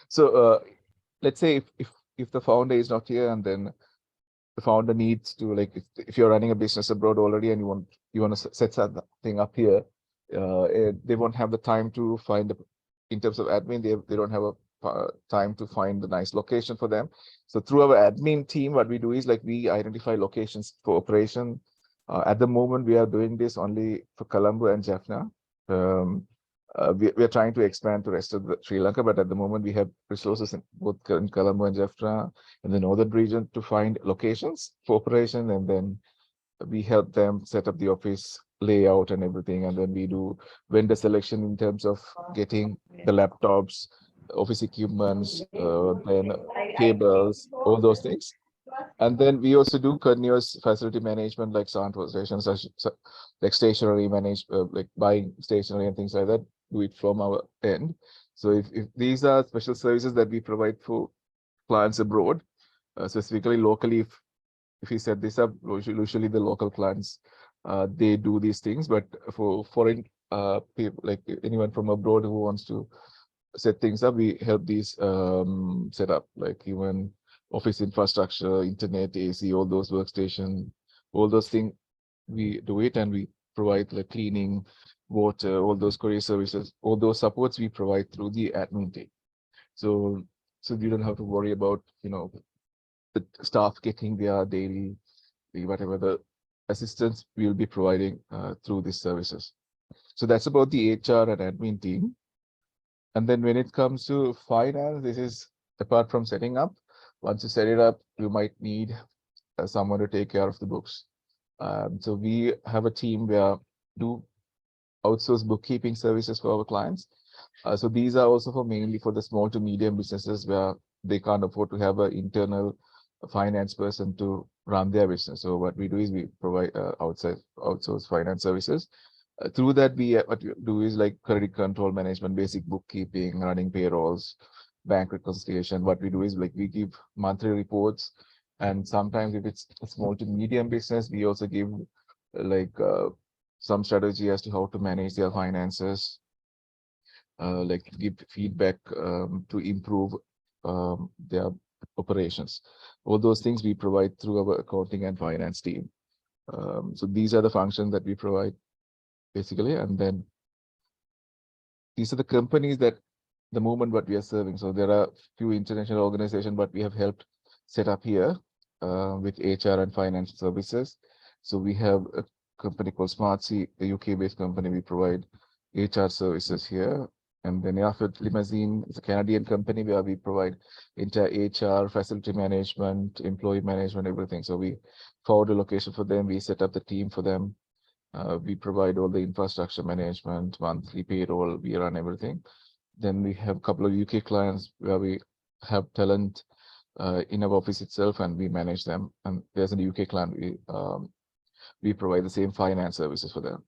Speaker 10: So let's say if the founder is not here and then the founder needs to, like if you're running a business abroad already and you want to set something up here, they won't have the time to find in terms of admin, they don't have a time to find the nice location for them. So through our admin team, what we do is like we identify locations for operation. At the moment, we are doing this only for Colombo and Jaffna. we are trying to expand to the rest of the Sri Lanka, but at the moment we have resources in both in Colombo and Jaffna in the northern region to find locations for operation, and then we help them set up the office layout and everything, and then we do vendor selection in terms of getting the laptops, office equipments, then cables, all those things. And then we also do continuous facility management, like sound stations, like stationery like buying stationery and things like that, do it from our end. So if these are special services that we provide for clients abroad, specifically locally, if we set this up, usually the local clients, they do these things, but for foreign people, like anyone from abroad who wants to set things up, we help these set up, like even office infrastructure, internet, AC, all those workstation, all those things, we do it, and we provide like cleaning, water, all those courier services, all those supports we provide through the admin team. So you don't have to worry about, you know, the staff getting their daily, whatever the assistance we will be providing through these services. So that's about the HR and admin team. And then when it comes to finance, this is apart from setting up. Once you set it up, you might need someone to take care of the books. So we have a team where do outsource bookkeeping services for our clients. So these are also for mainly for the small to medium businesses where they can't afford to have an internal finance person to run their business. So what we do is we provide outsource finance services. Through that, what we do is like credit control management, basic bookkeeping, running payrolls, bank reconciliation. What we do is like we give monthly reports, and sometimes if it's a small to medium business, we also give like some strategy as to how to manage their finances, like give feedback to improve their operations. All those things we provide through our accounting and finance team. So these are the functions that we provide basically, and then these are the companies that the movement what we are serving. So there are few international organizations but we have helped set up here with HR and financial services. So we have a company called Smartsea, a UK-based company. We provide HR services here. And then Yaffna Limousine is a Canadian company where we provide entire HR, facility management, employee management, everything. So we found a location for them. We set up the team for them. We provide all the infrastructure management, monthly payroll, we run everything. Then we have a couple of UK clients where we have talent in our office itself and we manage them. And there's a UK client, we provide the same finance services for them.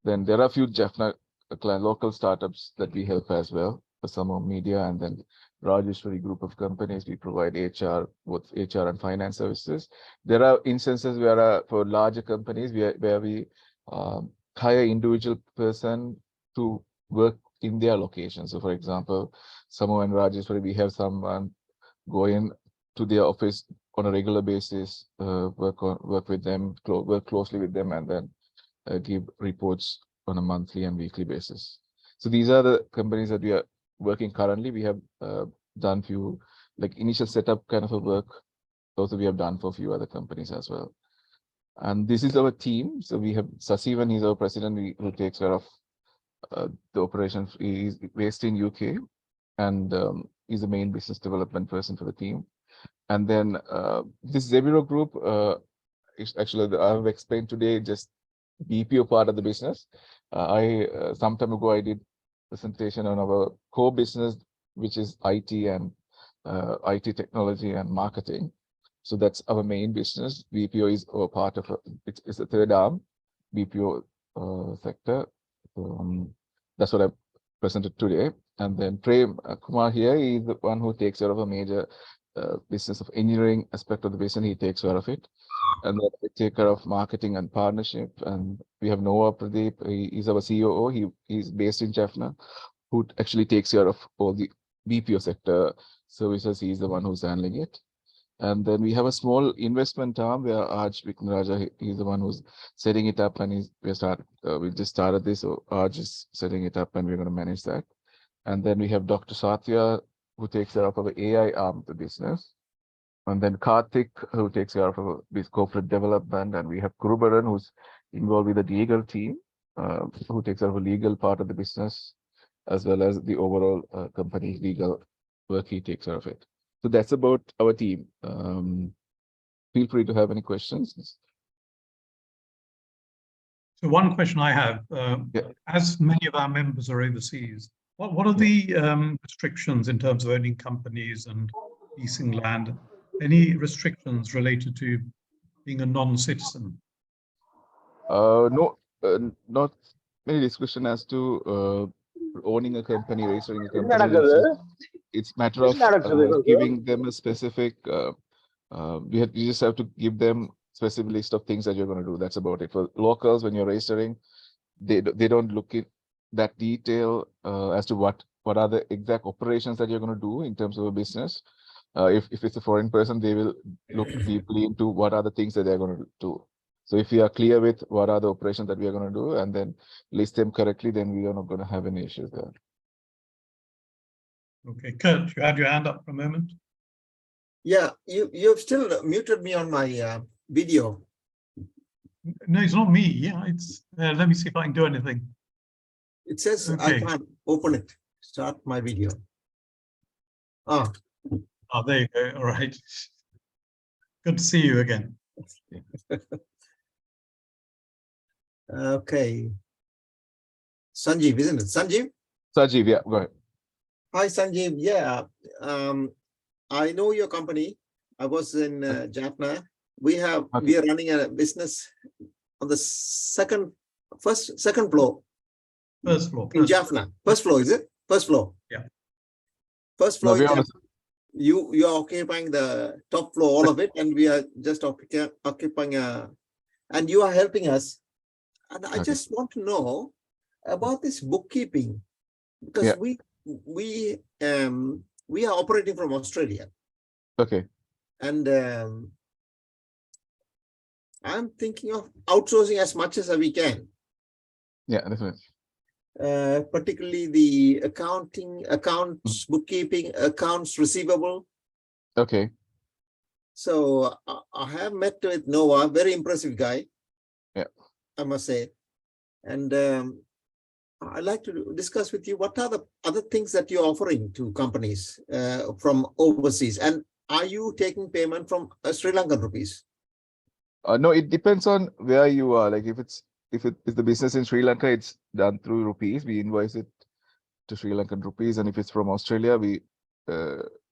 Speaker 10: Then there are a few Jaffna local startups that we help as well, for some of media, and then Rajeshwari group of companies, we provide HR, both HR and finance services. There are instances where for larger companies where we hire individual person to work in their location. So for example, Samo and Rajeshwari, we have someone go in to their office on a regular basis, work with them, work closely with them, and then give reports on a monthly and weekly basis. So these are the companies that we are working currently. We have done few like initial setup kind of a work. Also we have done for a few other companies as well. And this is our team. So we have Sasivan, he's our president, who takes care of the operations. He's based in UK and he's the main business development person for the team. And then this Zebiro group, actually I've explained today just BPO part of the business. Some time ago I did presentation on our core business, which is IT and IT technology and marketing. So that's our main business. BPO is a part of it's a third arm, BPO sector. That's what I presented today. And then Prem Kumar here is the one who takes care of a major business of engineering aspect of the business. He takes care of it. And then we take care of marketing and partnership. And we have Noah Pradeep. He's our COO. He's based in Jaffna, who actually takes care of all the BPO sector services. He's the one who's handling it. And then we have a small investment arm where Aj Viknaraja, he's the one who's setting it up, and we just started this. So Aj is setting it up, and we're going to manage that. And then we have Dr. Satya, who takes care of our AI arm of the business. And then Karthik, who takes care of this corporate development. And we have Kurubaran, who's involved with the legal team, who takes care of the legal part of the business. as well as the overall company legal work. He takes care of it. So that's about our team. Feel free to have any questions.
Speaker 1: So one question I have,
Speaker 10: Yeah.
Speaker 1: as many of our members are overseas, what are the restrictions in terms of owning companies and leasing land? Any restrictions related to being a non-citizen?
Speaker 10: No, not many discussion as to owning a company, registering a company. It's matter of giving them a specific. You just have to give them specific list of things that you're going to do. That's about it. For locals, when you're registering, they don't look in that detail as to what are the exact operations that you're going to do in terms of a business. If it's a foreign person, they will look deeply into what are the things that they're going to do. So if we are clear with what are the operations that we are going to do and then list them correctly, then we are not going to have any issues there.
Speaker 1: Okay, Kurt, you had your hand up for a moment.
Speaker 7: Yeah, you've still muted me on my video.
Speaker 1: No, it's not me. Yeah, it's. Let me see if I can do anything.
Speaker 7: It says
Speaker 1: Okay.
Speaker 7: I can't open it. Start my video. Ah,
Speaker 1: Oh, there you go. All right. Good to see you again.
Speaker 7: okay. Sanjeev, isn't it? Sanjeev?
Speaker 10: Sajeev, yeah, go ahead.
Speaker 7: Hi, Sanjeev. Yeah, I know your company. I was in Jaffna. We are running a business on the second floor.
Speaker 1: First floor.
Speaker 7: In Jaffna. First floor, is it? First floor.
Speaker 1: Yeah.
Speaker 7: First floor.
Speaker 10: No,
Speaker 7: you are occupying the top floor, all of it, and we are just occupying and you are helping us. And I just want to know about this bookkeeping, because we are operating from Australia.
Speaker 10: Okay.
Speaker 7: And I'm thinking of outsourcing as much as we can.
Speaker 10: Yeah, definitely.
Speaker 7: Particularly the accounts, bookkeeping, accounts receivable.
Speaker 10: Okay.
Speaker 7: So I have met with Noah, very impressive guy.
Speaker 10: Yeah,
Speaker 7: I must say. And I'd like to discuss with you what are the other things that you're offering to companies from overseas, and are you taking payment from Sri Lankan rupees?
Speaker 10: No, it depends on where you are. Like if it's the business in Sri Lanka, it's done through rupees. We invoice it to Sri Lankan rupees, and if it's from Australia, we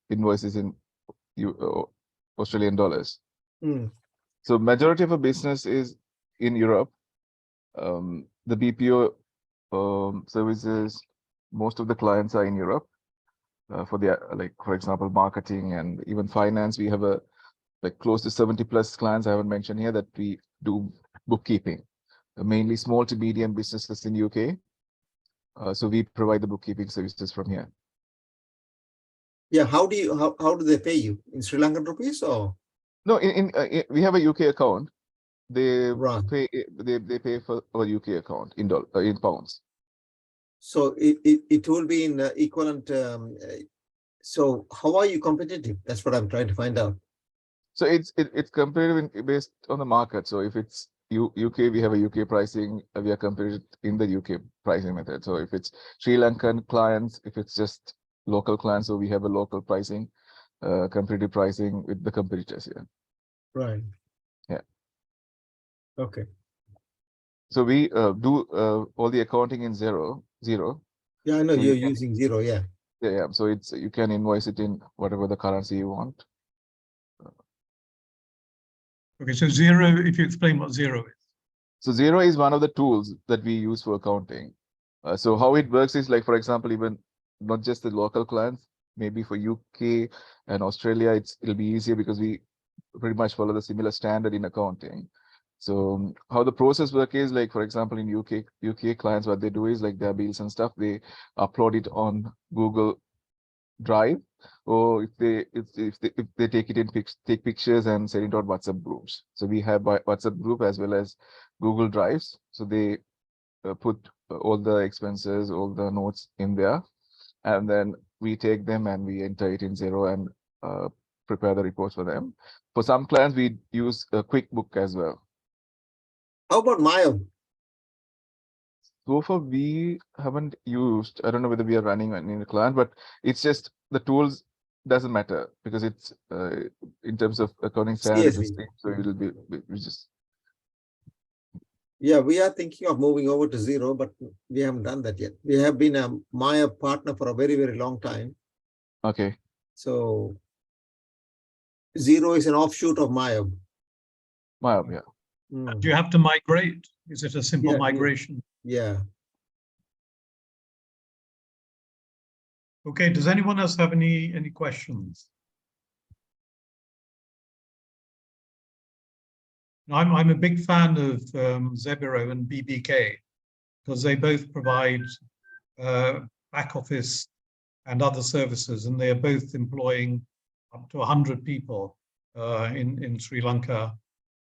Speaker 10: invoice it in Australian dollars. So majority of a business is in Europe. The BPO services, most of the clients are in Europe. For the for example, marketing and even finance, we have close to 70+ clients I haven't mentioned here that we do bookkeeping. Mainly small to medium businesses in UK. So we provide the bookkeeping services from here.
Speaker 7: Yeah, how do they pay you in Sri Lankan rupees or? No,
Speaker 10: we have a UK account. They
Speaker 7: pay.
Speaker 10: They pay for our UK account in pounds.
Speaker 7: So it will be in equivalent. So how are you competitive? That's what I'm trying to find out.
Speaker 10: So it's competitive based on the market. So if it's UK, we have a UK pricing. We are competitive in the UK pricing method. So if it's Sri Lankan clients, if it's just local clients, so we have a local pricing, competitive pricing with the competitors. Yeah.
Speaker 7: Right.
Speaker 10: Yeah.
Speaker 7: Okay.
Speaker 10: So we do all the accounting in zero.
Speaker 7: Yeah, I know you're using zero. Yeah.
Speaker 10: Yeah. So you can invoice it in whatever the currency you want.
Speaker 1: Okay, so zero, if you explain what zero is.
Speaker 10: So zero is one of the tools that we use for accounting. So how it works is, like, for example, even not just the local clients, maybe for UK and Australia, it'll be easier because we pretty much follow the similar standard in accounting. So how the process work is, like, for example, in UK clients, what they do is, like, their bills and stuff, they upload it on Google Drive, or if they take it in take pictures and send it on WhatsApp groups. So we have WhatsApp group as well as Google Drives. So they put all the expenses, all the notes in there, and then we take them and we enter it in Xero and prepare the reports for them. For some clients, we use a QuickBook as well.
Speaker 7: How about Mayo?
Speaker 10: So far we haven't used, I don't know whether we are running in the client, but it's just the tools doesn't matter because it's in terms of accounting standard, it's the
Speaker 7: CSV.
Speaker 10: same, so it'll be we just.
Speaker 7: Yeah, we are thinking of moving over to Zero, but we haven't done that yet. We have been a Maya partner for a very, very long time.
Speaker 10: Okay.
Speaker 7: So Zero is an offshoot of Maya.
Speaker 10: Maya, yeah.
Speaker 1: Do you have to migrate? Is it a simple
Speaker 7: Yeah,
Speaker 1: migration?
Speaker 7: Yeah.
Speaker 1: Okay, does anyone else have any questions? I'm a big fan of Zebiro and BBK because they both provide back office and other services, and they are both employing up to 100 people in Sri Lanka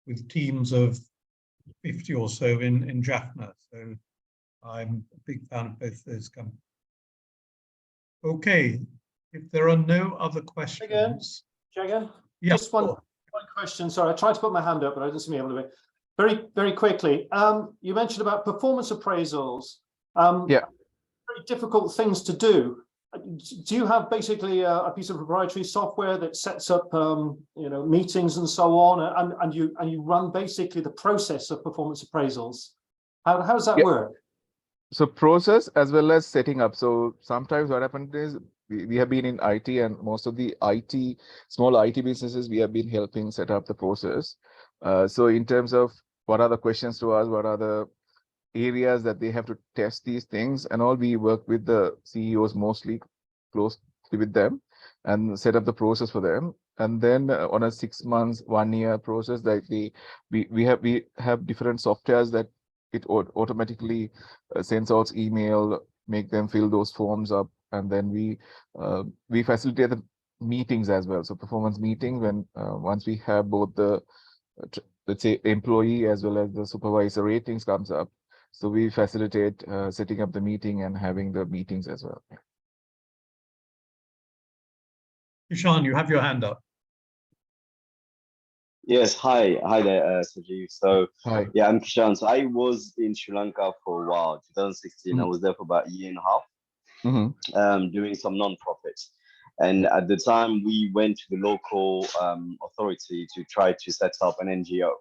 Speaker 1: with teams of 50 or so in Jaffna. So I'm a big fan of both those companies. Okay, if there are no other questions.
Speaker 6: Jagan,
Speaker 1: Yeah.
Speaker 6: just one question. Sorry, I tried to put my hand up, but I didn't seem to be able to. Very quickly. You mentioned about performance appraisals.
Speaker 10: Yeah.
Speaker 6: Very difficult things to do. Do you have basically a piece of proprietary software that sets up, meetings and so on, and you run basically the process of performance appraisals? How does that work?
Speaker 10: So process as well as setting up. So sometimes what happened is we have been in IT, and most of the small IT businesses, we have been helping set up the process. So in terms of what are the questions to ask, what are the areas that they have to test these things and all, we work with the CEOs mostly closely with them and set up the process for them. And then on a 6 months, 1 year process, that we have different softwares that it automatically sends out email, make them fill those forms up, and then we facilitate the meetings as well. So performance meeting when once we have both the let's say employee as well as the supervisor ratings comes up. So we facilitate setting up the meeting and having the meetings as well.
Speaker 1: Ishan, you have your hand up.
Speaker 11: Yes, hi there, Sajeev. So,
Speaker 10: Hi.
Speaker 11: yeah, I'm Kishan. So I was in Sri Lanka for a while, 2016. I was there for about a year and a half, doing some non-profits. And at the time, we went to the local authority to try to set up an NGO.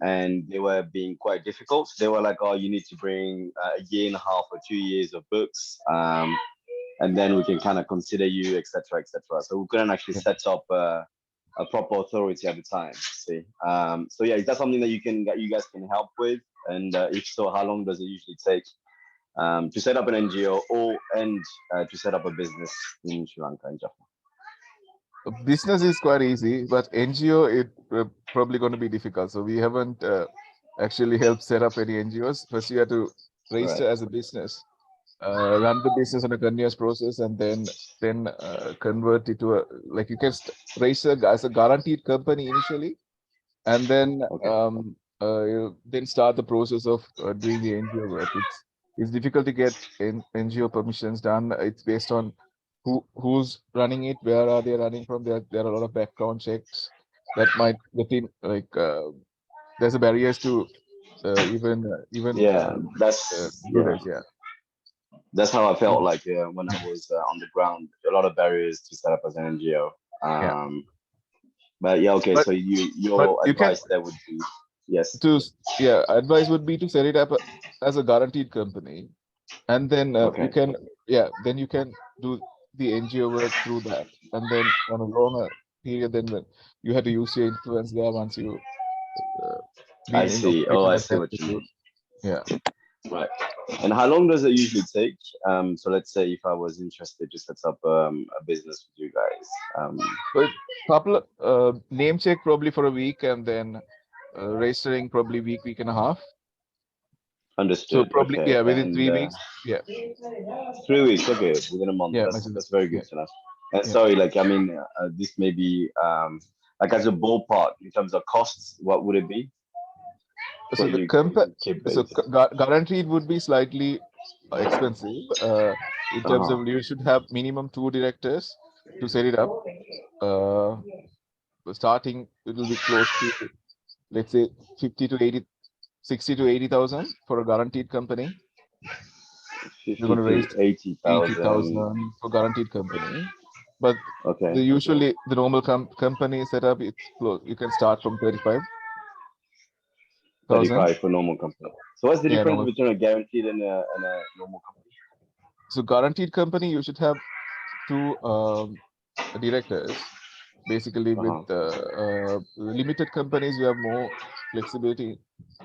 Speaker 11: And they were being quite difficult. They were like, oh, you need to bring a year and a half or 2 years of books, and then we can kind of consider you, etc., etc. So we couldn't actually set up a proper authority at the time. See, so yeah, is that something that you guys can help with? And if so, how long does it usually take to set up an NGO and to set up a business in Sri Lanka and Jaffna?
Speaker 10: Business is quite easy, but NGO it probably going to be difficult. So we haven't actually helped set up any NGOs. First, you have to register as a business, run the business on a continuous process, and then convert it to you can register as a guaranteed company initially, and then then start the process of doing the NGO work. It's difficult to get NGO permissions done. It's based on who's running it, where are they running from. There are a lot of background checks that might get in. There's a barriers to even
Speaker 11: That's how I felt like when I was on the ground. A lot of barriers to set up as an NGO. But yeah, okay. So your advice there would be
Speaker 10: advice would be to set it up as a guaranteed company, and then you can do the NGO work through that, and then on a longer period, then when you have to use your influence there once you.
Speaker 11: I see. Oh, I see what you mean.
Speaker 10: Yeah.
Speaker 11: Right. And how long does it usually take? So let's say if I was interested to set up a business with you guys.
Speaker 10: So a couple of name check probably for a week, and then registering probably week and a half.
Speaker 11: Understood.
Speaker 10: So probably within 3 weeks.
Speaker 11: 3 weeks. Okay, within a month.
Speaker 10: Yeah,
Speaker 11: that's very good to know. And sorry, this may be as a ballpark in terms of costs. What would it be?
Speaker 10: So guaranteed would be slightly expensive. In terms of you should have minimum 2 directors to set it up. Starting it will be close to, let's say, 50 to 60 to 80,000 for a guaranteed company.
Speaker 11: 50
Speaker 10: We're going to raise
Speaker 11: to 80,000.
Speaker 10: 80,000 for guaranteed company. But
Speaker 11: Okay.
Speaker 10: usually the normal company setup, it's close. You can start from 35,000.
Speaker 11: 35 for normal company. So what's the difference
Speaker 10: normal.
Speaker 11: between a guaranteed and a normal company?
Speaker 10: So guaranteed company, you should have 2 directors. Basically, with limited companies, you have more flexibility,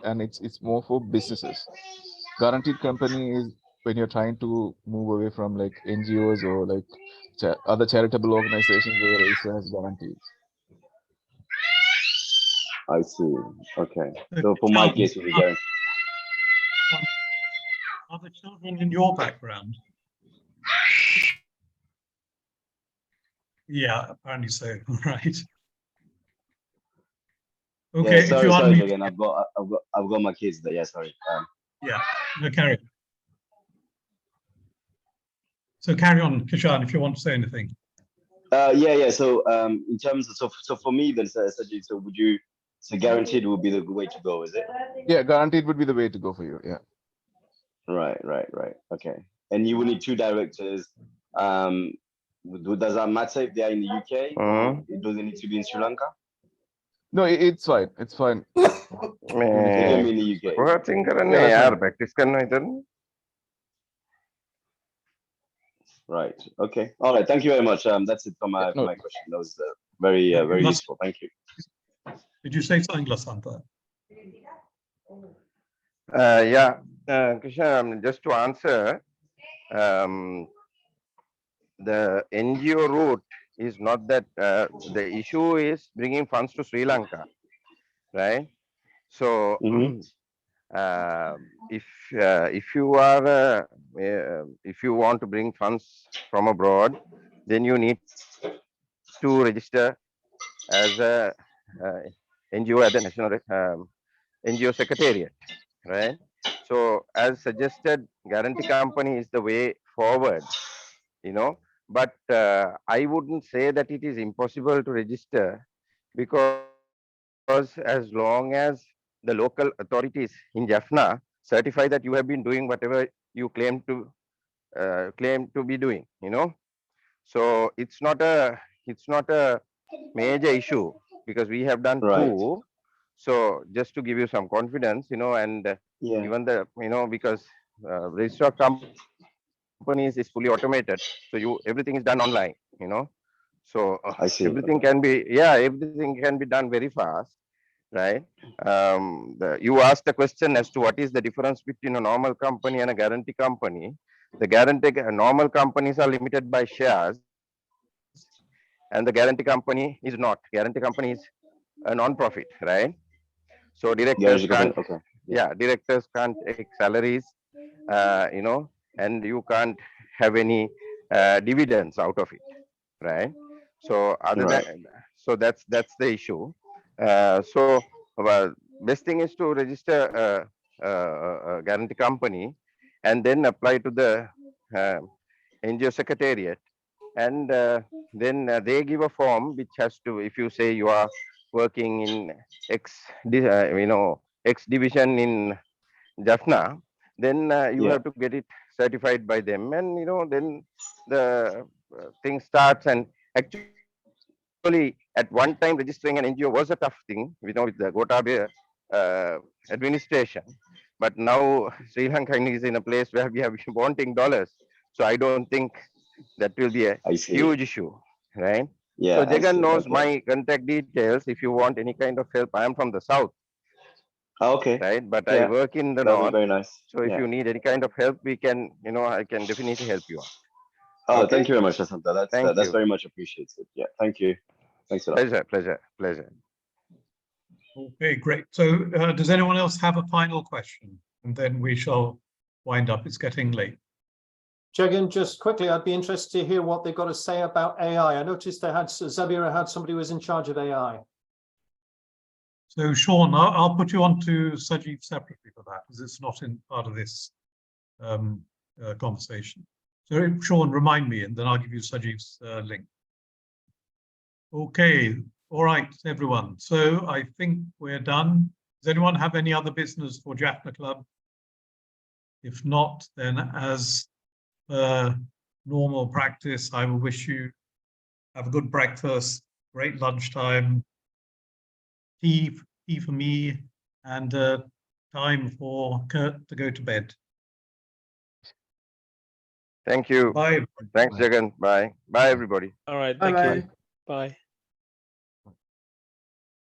Speaker 10: and it's more for businesses. Guaranteed company is when you're trying to move away from like NGOs or like other charitable organizations where it's as guaranteed.
Speaker 11: I see. Okay. So for my case, we guarantee.
Speaker 1: Are the children in your background? Yeah, apparently so. Right. Okay.
Speaker 11: Yeah, sorry, again. I've got my kids there. Yeah, sorry.
Speaker 1: Yeah. No, carry on. So carry on, Kishan, if you want to say anything.
Speaker 11: Yeah. So in terms of so for me, then so would you? So guaranteed would be the way to go, is it?
Speaker 10: Yeah, guaranteed would be the way to go for you. Yeah.
Speaker 11: Right. Okay. And you will need 2 directors. Does that matter if they are in the UK? Or it doesn't need to be in Sri Lanka?
Speaker 10: No, it's fine. It's fine.
Speaker 11: It can be in the UK. Right. Okay. All right. Thank you very much. That's it for my question. That was very useful. Thank you.
Speaker 1: Did you say something, Lasantha?
Speaker 12: Yeah, Krishna, just to answer, the NGO route is not that the issue is bringing funds to Sri Lanka, right? So if you are if you want to bring funds from abroad, then you need to register as a NGO at the National NGO Secretariat, right? So as suggested, guarantee company is the way forward, but I wouldn't say that it is impossible to register, because as long as the local authorities in Jaffna certify that you have been doing whatever you claim to be doing, so it's not a major issue, because we have done 2. So just to give you some confidence, and even the because register of companies is fully automated, so everything is done online, so
Speaker 11: I see.
Speaker 12: everything can be everything can be done very fast, right? You asked the question as to what is the difference between a normal company and a guarantee company. The normal companies are limited by shares, and the guarantee company is not. Guarantee company is a non-profit, right? So directors can't, directors can't take salaries, and you can't have any dividends out of it, right? So other than, so that's the issue. So best thing is to register a guarantee company and then apply to the NGO Secretariat, and then they give a form which has to, if you say you are working in X division in Jaffna, then you have to get it certified by them, and then the thing starts. And actually at one time registering an NGO was a tough thing, with the Gotabaya administration, but now Sri Lanka is in a place where we have wanting dollars, so I don't think that will be a huge issue, right?
Speaker 11: Yeah.
Speaker 12: So Jagan knows my contact details. If you want any kind of help, I am from the south.
Speaker 11: Okay.
Speaker 12: Right, but I work in the north.
Speaker 11: Very nice.
Speaker 12: So if you need any kind of help, we can, I can definitely help you out.
Speaker 11: Oh, thank you very much, Asanta. That's very much appreciated. Yeah, thank you. Thanks a lot.
Speaker 12: Pleasure.
Speaker 1: Okay, great. So does anyone else have a final question? And then we shall wind up. It's getting late.
Speaker 6: Jagan, just quickly, I'd be interested to hear what they've got to say about AI. I noticed they had, Zabira had somebody who was in charge of AI.
Speaker 1: So Sean, I'll put you on to Sajeev separately for that, because it's not in part of this conversation. So Sean, remind me, and then I'll give you Sajeev's link. Okay, all right, everyone. So I think we're done. Does anyone have any other business for Jaffna Club? If not, then as normal practice, I will wish you have a good breakfast, great lunchtime, tea for me, and time for Kurt to go to bed.
Speaker 12: Thank you.
Speaker 1: Bye.
Speaker 12: Thanks, Jagan. Bye. Bye, everybody.
Speaker 3: All right.
Speaker 2: Bye
Speaker 3: Thank
Speaker 2: bye.
Speaker 3: you. Bye.